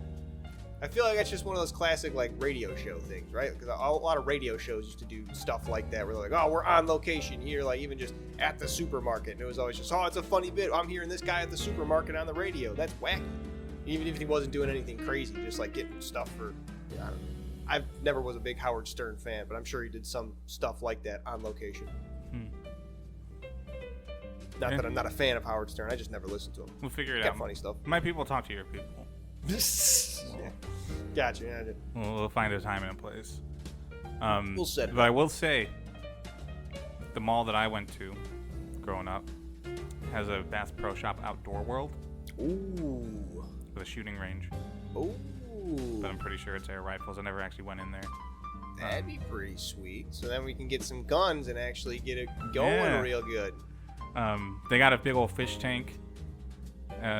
I feel like that's just one of those classic like radio show things, right? Because a lot of radio shows used to do stuff like that, where they're like, oh, we're on location here, like even just at the supermarket, and it was always just, oh, it's a funny bit. I'm hearing this guy at the supermarket on the radio. That's wacky. Even if he wasn't doing anything crazy, just like getting stuff for, I don't know. I never was a big Howard Stern fan, but I'm sure he did some stuff like that on location. Not that I'm not a fan of Howard Stern, I just never listened to him. We'll figure it Got out. Funny stuff. My people talk to your people. Yeah. Gotcha. Yeah, I did. We'll find a time and a place. We'll set it But I will say, the mall that I went to growing up has a Bass Pro Shop outdoor world. Ooh. With a shooting range. Ooh. But I'm pretty sure it's air rifles. I never actually went in there. That'd be pretty sweet. So then we can get some guns and actually get it going real good. They got a big old fish tank.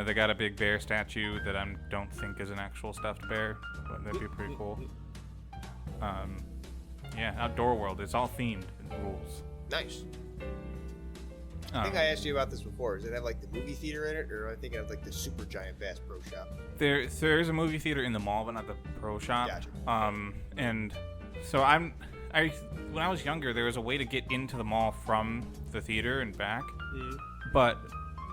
They got a big bear statue that I don't think is an actual stuffed bear, but that'd be pretty cool. Yeah, outdoor world. It's all themed in the rules. Nice. I think I asked you about this before. Does it have like the movie theater in it, or I think it has like the super giant Bass Pro Shop? There's a movie theater in the mall, but not the pro shop. Gotcha. And so when I was younger, there was a way to get into the mall from the theater and back, but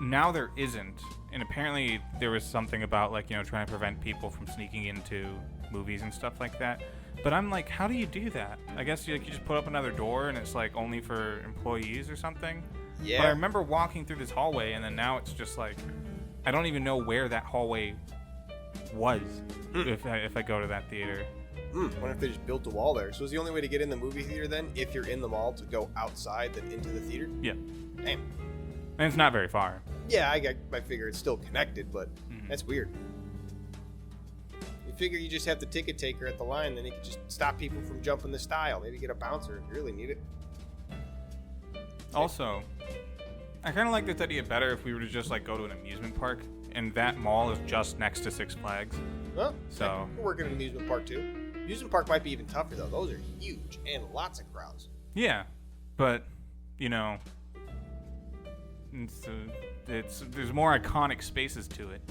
now there isn't. and apparently there was something about like trying to prevent people from sneaking into movies and stuff like that. But I'm like, how do you do that? I guess you just put up another door and it's like only for employees or something. Yeah. But I remember walking through this hallway and then now it's just like I don't even know where that hallway was if I go to that theater. Wonder if they just built a wall there. So is the only way to get in the movie theater then, if you're in the mall, to go outside than into the theater? Yeah. Damn. And it's not very far. Yeah, I figure it's still connected, but that's weird. You figure you just have the ticket taker at the line, then you can just stop people from jumping the stile. Maybe get a bouncer if you really need it. Also, I kind of like this idea better if we were to just like go to an amusement park, and that mall is just next to Six Flags. Well, so we're working an amusement park too. Amusement park might be even tougher though. Those are huge and lots of crowds. Yeah, but there's more iconic spaces to it.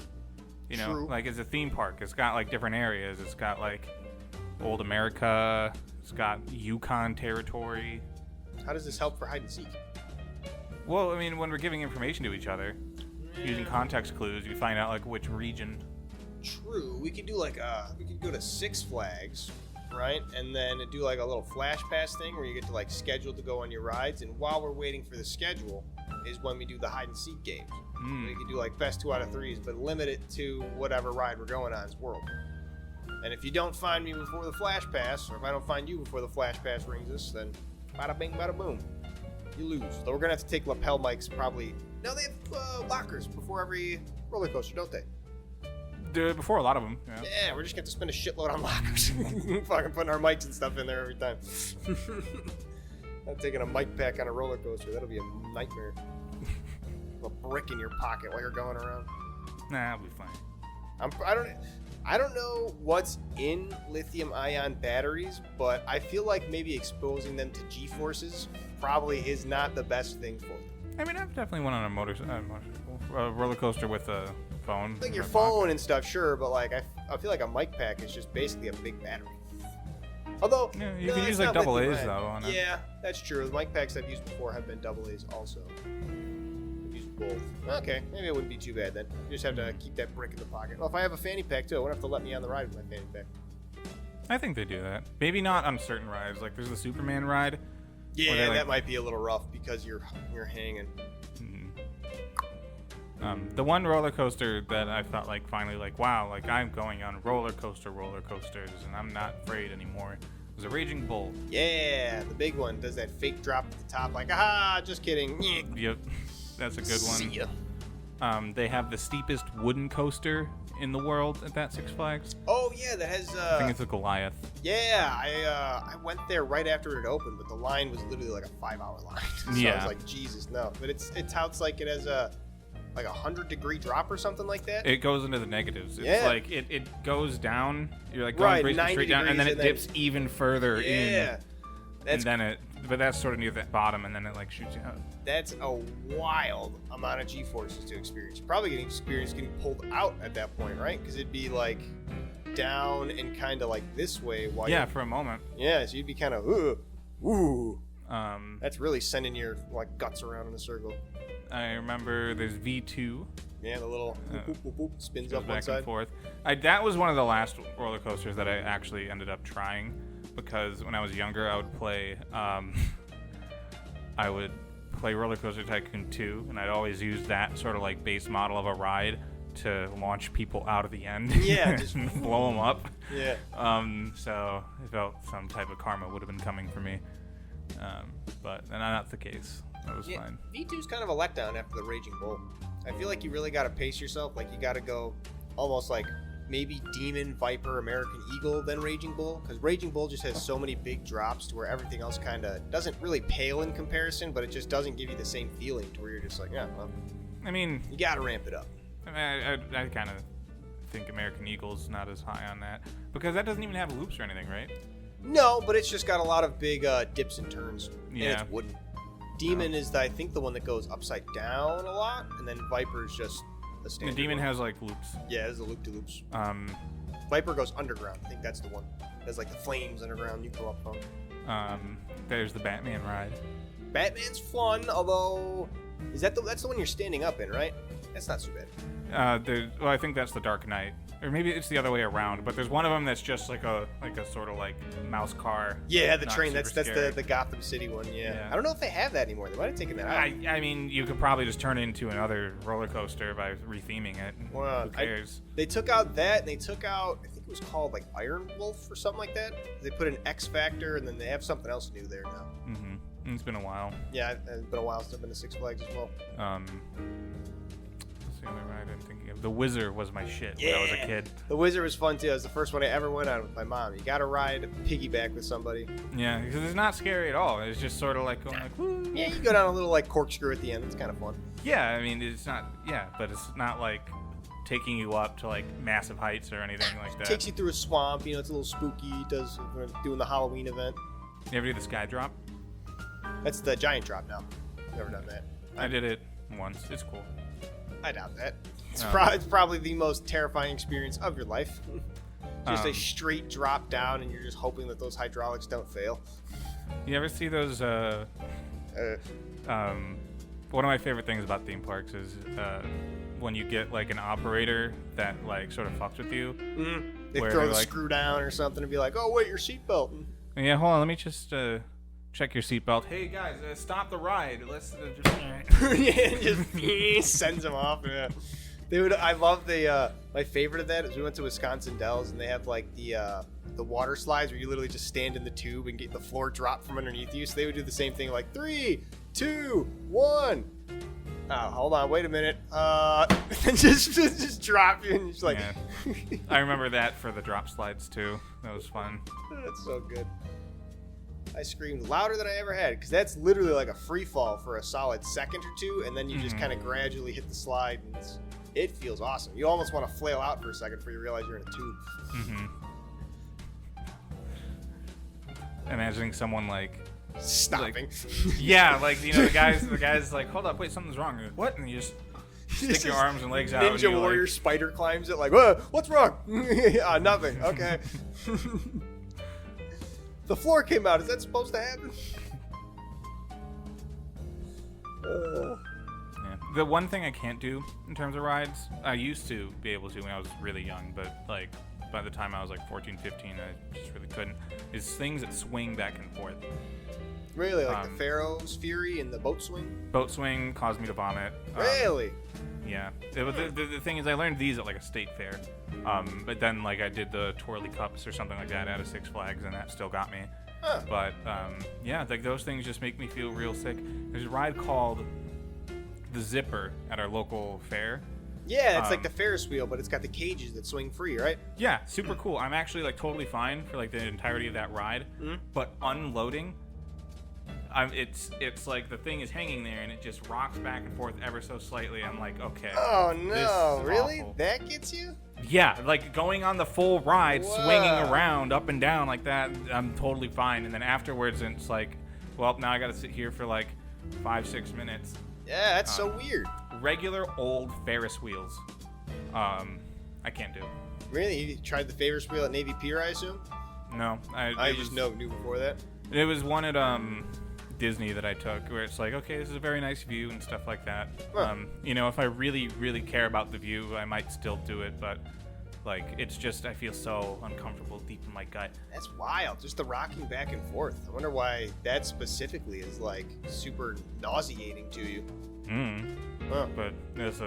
True. Like it's a theme park. It's got like different areas. It's got like Old America. It's got Yukon territory. How does this help for hide and seek? Well, I mean, when we're giving information to each other, using context clues, you find out like which region. True. We could do like we could go to Six Flags, right? And then do like a little flash pass thing where you get to like schedule to go on your rides, and while we're waiting for the schedule is when we do the hide and seek games. We can do like best 2 out of 3s, but limit it to whatever ride we're going on's world. And if you don't find me before the flash pass, or if I don't find you before the flash pass rings us, then bada bing, bada boom. You lose. Though we're gonna have to take lapel mics probably. No, they have lockers before every roller coaster, don't they? Before a lot of them. Yeah, we're just gonna have to spend a shitload on lockers. Fucking putting our mics and stuff in there every time. Not taking a mic pack on a roller coaster. That'll be a nightmare. A brick in your pocket while you're going around. Nah, I'll be fine. I don't know what's in lithium-ion batteries, but I feel like maybe exposing them to G-forces probably is not the best thing for you. I mean, I've definitely went on a roller coaster with a phone. Like your phone and stuff, sure, but like I feel like a mic pack is just basically a big battery. Although you can use like double A's though on it. Yeah, that's true. The mic packs I've used before have been double A's also. I've used both. Okay, maybe it wouldn't be too bad then. You just have to keep that brick in the pocket. Well, if I have a fanny pack too, I wouldn't have to let me on the ride with my fanny pack. I think they do that. Maybe not on certain rides. Like there's the Superman ride. Yeah, that might be a little rough because you're hanging. The one roller coaster that I thought like finally like wow, like I'm going on roller coasters and I'm not afraid anymore was a Raging Bull. Yeah, the big one does that fake drop at the top like just kidding. Yep, that's a good one. See ya. They have the steepest wooden coaster in the world at that Six Flags. Oh yeah, that has I think it's a Goliath. Yeah, I went there right after it opened, but the line was literally like a 5-hour line. So I was like, Jesus, no. But it's how it's like it has a 100-degree drop or something like that. It goes into the negatives. It's like it goes down. You're like going right, straight down, and then it dips even further in. Yeah. But that's sort of near the bottom, and then it like shoots you out. That's a wild amount of G-forces to experience. You're probably getting pulled out at that point, right? Because it'd be like down and kind of like this way. While for a moment. Yeah, so you'd be kind of ooh. That's really sending your like guts around in a circle. I remember there's V2. Yeah, the little spins up back one side. And forth. That was one of the last roller coasters that I actually ended up trying because when I was younger, I would play Roller Coaster Tycoon 2, and I'd always use that sort of like base model of a ride to launch people out of the end. Yeah, just blow them up. Yeah. So I felt some type of karma would have been coming for me, but not the case. That was fine. V2's kind of a letdown after the Raging Bull. I feel like you really got to pace yourself. Like you got to go almost like maybe Demon, Viper, American Eagle, then Raging Bull. Because Raging Bull just has so many big drops to where everything else kind of doesn't really pale in comparison, but it just doesn't give you the same feeling to where you're just like, yeah, well, I mean, you got to ramp it up. I kind of think American Eagle's not as high on that because that doesn't even have loops or anything, right? No, but it's just got a lot of big dips and turns. Yeah. And it's wooden. Demon is, I think, the one that goes upside down a lot, and then Viper is just a standard. The Demon one. has like loops. Yeah, there's a loop-to-loops. Viper goes underground. I think that's the one. There's like the flames underground you go up on. There's the Batman ride. Batman's fun, although that's the one you're standing up in, right? It's not too bad. Well, I think that's the Dark Knight, or maybe it's the other way around. But there's one of them that's just like a sort of like mouse car. Yeah, the train. That's scary. the Gotham City one. Yeah. I don't know if they have that anymore. They might have taken that out. I mean, you could probably just turn it into another roller coaster by retheming it. Well, who cares? They took out that, and they took out, I think it was called like Iron Wolf or something like that. They put an X Factor, and then they have something else new there now. Mm-hmm. It's been a while. Yeah, it's been a while since I've been to Six Flags as well. What's the other ride I'm thinking of? The Wizard was my shit when I was a kid. The Wizard was fun too. It was the first one I ever went on with my mom. You got to ride piggyback with somebody. Yeah, because it's not scary at all. It's just sort of like going like, woo. Yeah, you go down a little like corkscrew at the end. It's kind of fun. Yeah, I mean, it's not. Yeah, but it's not like taking you up to like massive heights or anything like that. Takes you through a swamp. You know, it's a little spooky. Does doing the Halloween event. You ever do the sky drop? That's the giant drop now. Never done that. I did it once. It's cool. I doubt that. It's probably the most terrifying experience of your life. Just a straight drop down, and you're just hoping that those hydraulics don't fail. You ever see those? One of my favorite things about theme parks is when you get like an operator that like sort of fucks with you. They throw the screw down or something and be like, "Oh wait, your seatbelt." Yeah, hold on. Let me just check your seatbelt. Hey guys, stop the ride. Let's just. Yeah, just sends them off. Yeah. Dude, I love the my favorite of that is we went to Wisconsin Dells and they have like the water slides where you literally just stand in the tube and get the floor dropped from underneath you. So they would do the same thing like 3, 2, 1. Oh, hold on, wait a minute. And just drop you and just like. Yeah. I remember that for the drop slides too. That was fun. That's so good. I screamed louder than I ever had because that's literally like a free fall for a solid second or two, and then you just kind of gradually hit the slide, and it feels awesome. You almost want to flail out for a second before you realize you're in a tube. Imagining someone like stopping. Yeah, like the guy's like, hold up, wait, something's wrong. Like, what? And you just stick your arms and legs out. Ninja Warrior spider climbs it like, whoa, what's wrong? Nothing. Okay. The floor came out. Is that supposed to happen? Yeah. The one thing I can't do in terms of rides, I used to be able to when I was really young, but like by the time I was like 14, 15, I just really couldn't, is things that swing back and forth. Really? Like the Pharaoh's Fury and the boat swing? Boat swing caused me to vomit. Really? Yeah. The thing is, I learned these at like a state fair. But then like I did the twirly cups or something like that at a Six Flags, and that still got me. Huh. But yeah, like those things just make me feel real sick. There's a ride called the Zipper at our local fair. Yeah, it's like the Ferris wheel, but it's got the cages that swing free, right? Yeah, super cool. I'm actually like totally fine for like the entirety of that ride. But unloading, it's like the thing is hanging there and it just rocks back and forth ever so slightly. I'm like, okay. Oh no, really? Awful. That gets you? Yeah, like going on the full ride, swinging around up and down like that, I'm totally fine. And then afterwards, it's like, well, now I got to sit here for like 5-6 minutes. Yeah, that's so weird. Regular old Ferris wheels, I can't do. Really? You tried the Ferris wheel at Navy Pier, I assume? No, I just knew before that. It was one at Disney that I took, where it's like, okay, this is a very nice view and stuff like that. Huh. You know, if I really, really care about the view, I might still do it, but like, it's just, I feel so uncomfortable deep in my gut. That's wild. Just the rocking back and forth. I wonder why that specifically is like super nauseating to you. Huh. But there's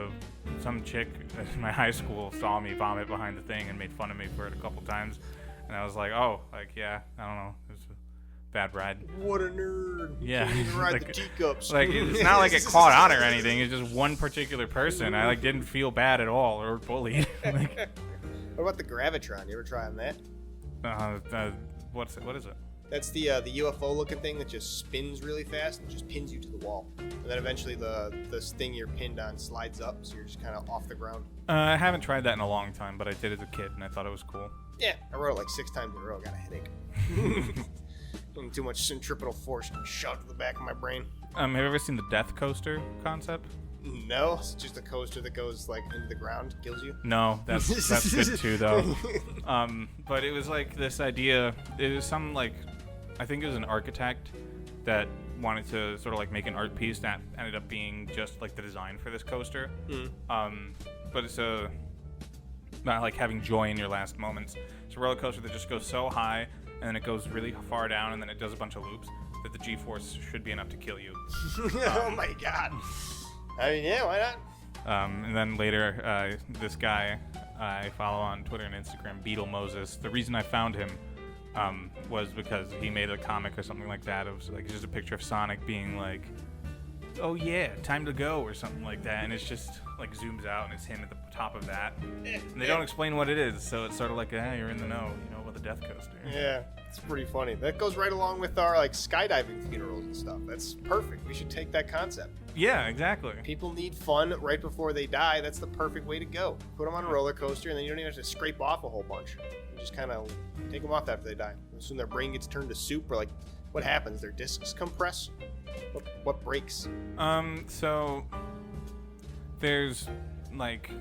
some chick in my high school saw me vomit behind the thing and made fun of me for it a couple times, and I was like, oh, like, yeah, I don't know, it was a bad ride. What a nerd. Yeah. You ride like, the teacups. Like, it's not like it caught on or anything. It's just one particular person. I like didn't feel bad at all or bullied. Like, what about the Gravitron? You ever try on that? What is it? That's the UFO looking thing that just spins really fast and just pins you to the wall. And then eventually the thing you're pinned on slides up, so you're just kind of off the ground. I haven't tried that in a long time, but I did as a kid, and I thought it was cool. Yeah, I rode it like 6 times in a row. I got a headache. Too much centripetal force shoved to the back of my brain. Have you ever seen the Death Coaster concept? No, it's just a coaster that goes like into the ground, kills you. No, that's good too, though. But it was like this idea. It was some like, I think it was an architect that wanted to sort of like make an art piece that ended up being just like the design for this coaster. But it's not like having joy in your last moments. It's a roller coaster that just goes so high, and then it goes really far down, and then it does a bunch of loops that the G-force should be enough to kill you. Oh my god. I mean, yeah, why not? And then later, this guy I follow on Twitter and Instagram, Beetle Moses. The reason I found him was because he made a comic or something like that. It was like just a picture of Sonic being like, "Oh yeah, time to go," or something like that, and it's just like zooms out and it's him at the top of that. And they don't explain what it is, so it's sort of like, you're in the know, you know, about the Death Coaster. Yeah, it's pretty funny. That goes right along with our like skydiving funerals and stuff. That's perfect. We should take that concept. Yeah, exactly. People need fun right before they die. That's the perfect way to go. Put them on a roller coaster, and then you don't even have to scrape off a whole bunch. You just kind of take them off after they die. As soon as their brain gets turned to soup, or like, what happens? Their discs compress? What breaks? So there's like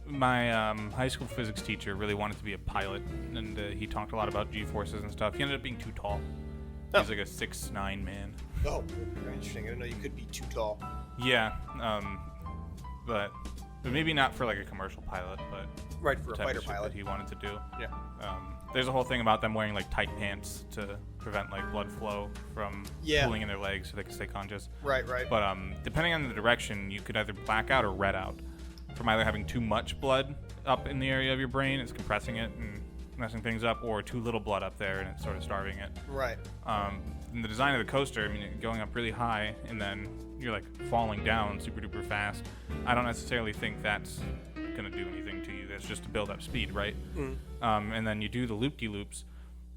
my high school physics teacher really wanted to be a pilot, and he talked a lot about G-forces and stuff. He ended up being too tall. He's like a 6'9" man. Oh, very interesting. I didn't know you could be too tall. Yeah, but maybe not for like a commercial pilot, but right, for a fighter that pilot he wanted to do. Yeah. There's a whole thing about them wearing like tight pants to prevent like blood flow from pooling in their legs so they can stay conscious. Right. But depending on the direction, you could either black out or red out from either having too much blood up in the area of your brain, it's compressing it and messing things up, or too little blood up there and it's sort of starving it. Right. In the design of the coaster, I mean, going up really high and then you're like falling down super duper fast. I don't necessarily think that's gonna do anything to you. That's just to build up speed, right? And then you do the loop-de-loops,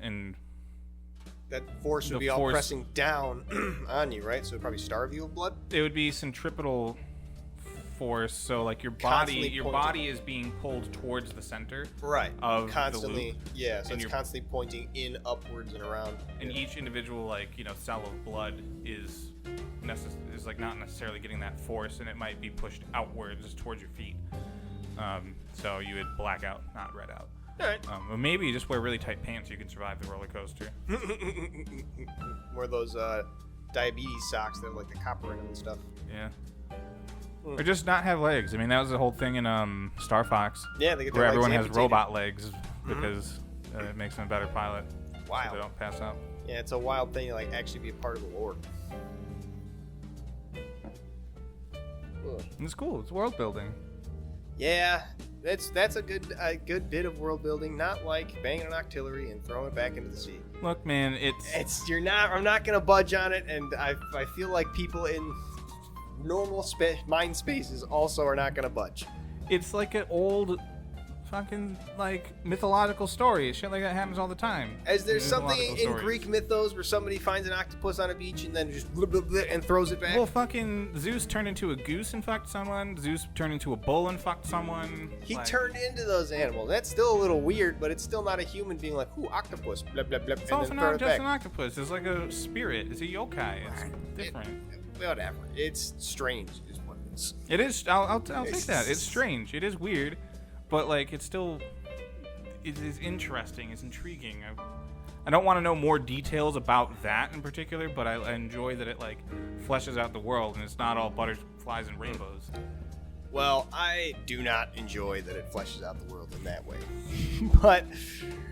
and that force would be all pressing down on you, right? So it'd probably starve you of blood. It would be centripetal force, so like your body is being pulled towards the center, right? Of constantly, the loop. yeah. So it's constantly pointing in, upwards, and around. And each individual, like, you know, cell of blood is like not necessarily getting that force, and it might be pushed outwards towards your feet. So you would black out, not red out. All right. Or maybe you just wear really tight pants so you can survive the roller coaster. Wear those diabetes socks that have like the copper in them and stuff. Yeah. Or just not have legs. I mean, that was the whole thing in Star Fox. Yeah, they get where their everyone legs has robot legs because it makes them a better pilot. Wow. So they don't pass out. Yeah, it's a wild thing to like actually be a part of the lore. And it's cool. It's world building. Yeah, that's a good bit of world building. Not like banging an octillery and throwing it back into the sea. Look, man, I'm not gonna budge on it, and I feel like people in normal mind spaces also are not gonna budge. It's like an old fucking like mythological story. Shit like that happens all the time. As there's something in Greek mythos where somebody finds an octopus on a beach and then just blah, blah, blah, and throws it back. Well, fucking Zeus turned into a goose and fucked someone. Zeus turned into a bull and fucked someone. He turned into those animals. That's still a little weird, but it's still not a human being like, ooh, octopus, blah, blah, blah, it's also not just an octopus. It's like a spirit. It's a yokai. It's different. Whatever. It's strange is what it is. It is. I'll take that. It's strange. It is weird, but like it's still... It is interesting. It's intriguing. I don't want to know more details about that in particular, but I enjoy that it like fleshes out the world and it's not all butterflies and rainbows. Well, I do not enjoy that it fleshes out the world in that way. But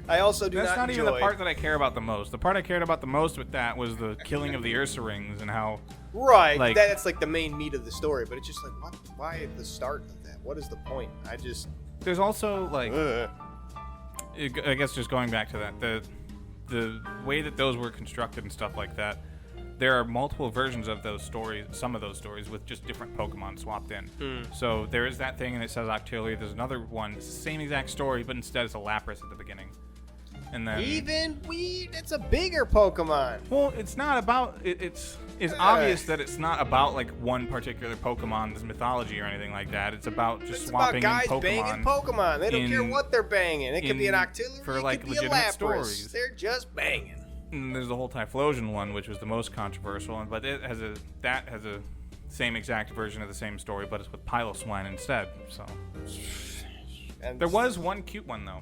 I also do That's not even the part that I care about the most. The part I cared about the most with that was the killing of the Ursa rings and how... Right, like, that's like the main meat of the story, but it's just like, what? Why at the start of that? What is the point? There's also like... I guess just going back to that, the way that those were constructed and stuff like that, there are multiple versions of those stories, some of those stories, with just different Pokemon swapped in. So there is that thing and it says Octillery. There's another one, it's the same exact story, but instead it's a Lapras at the beginning. And then it's a bigger Pokemon. Well, it's not about it's obvious that it's not about like one particular Pokemon's mythology or anything like that. It's about just swapping guys in Pokemon. Banging Pokemon. They don't care what they're banging. It could be an Octillery, for it like could be legitimate a Lapras. Stories. They're just banging. And there's the whole Typhlosion one, which was the most controversial, but it has a same exact version of the same story, but it's with Piloswine instead. So and there was one cute one though.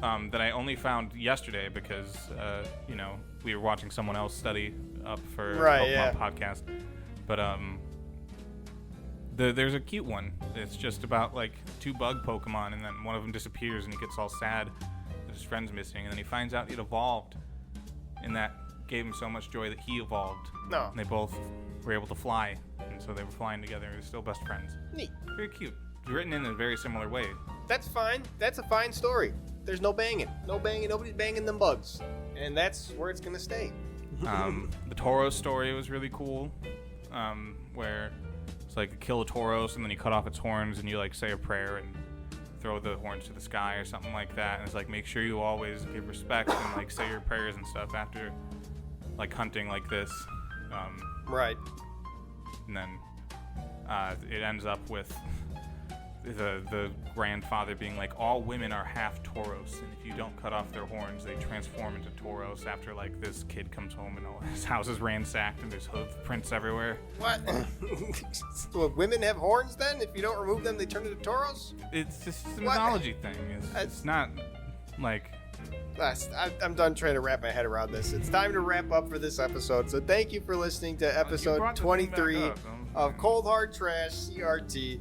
that I only found yesterday because, we were watching someone else study up for a Pokemon podcast. But there's a cute one. It's just about, like, 2 bug Pokemon, and then one of them disappears, and he gets all sad that his friend's missing, and then he finds out it evolved, and that gave him so much joy that he evolved. No. And they both were able to fly, and so they were flying together, and they're still best friends. Neat. Very cute. Written in a very similar way. That's fine. That's a fine story. There's no banging. No banging. Nobody's banging them bugs. And that's where it's going to stay. The Tauros story was really cool, where it's like kill a Tauros and then you cut off its horns and you like say a prayer and throw the horns to the sky or something like that. And it's like make sure you always give respect and like say your prayers and stuff after like hunting like this. Right. And then it ends up with the grandfather being like, all women are half Tauros, and if you don't cut off their horns, they transform into Tauros after like this kid comes home and all his house is ransacked and there's hoof prints everywhere. What? So women have horns then? If you don't remove them, they turn into Tauros? It's just a mythology thing. It's not like... I'm done trying to wrap my head around this. It's time to wrap up for this episode. So thank you for listening to episode 23 of Cold Hard Trash CRT.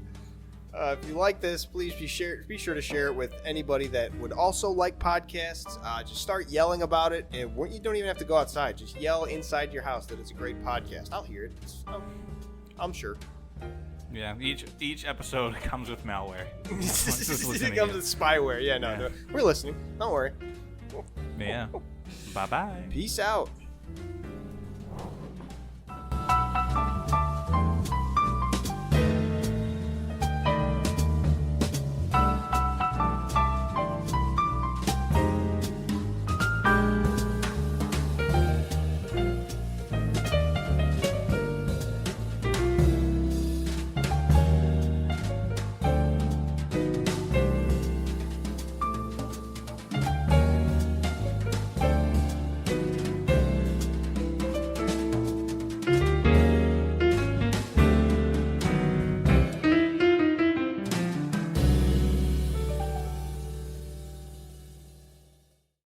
If you like this, please be sure to share it with anybody that would also like podcasts. Just start yelling about it, and you don't even have to go outside. Just yell inside your house that it's a great podcast. I'll hear it. I'm sure. Yeah, each episode comes with malware. It comes with spyware. Yeah, no, we're listening. Don't worry. Yeah. Bye-bye. Peace out.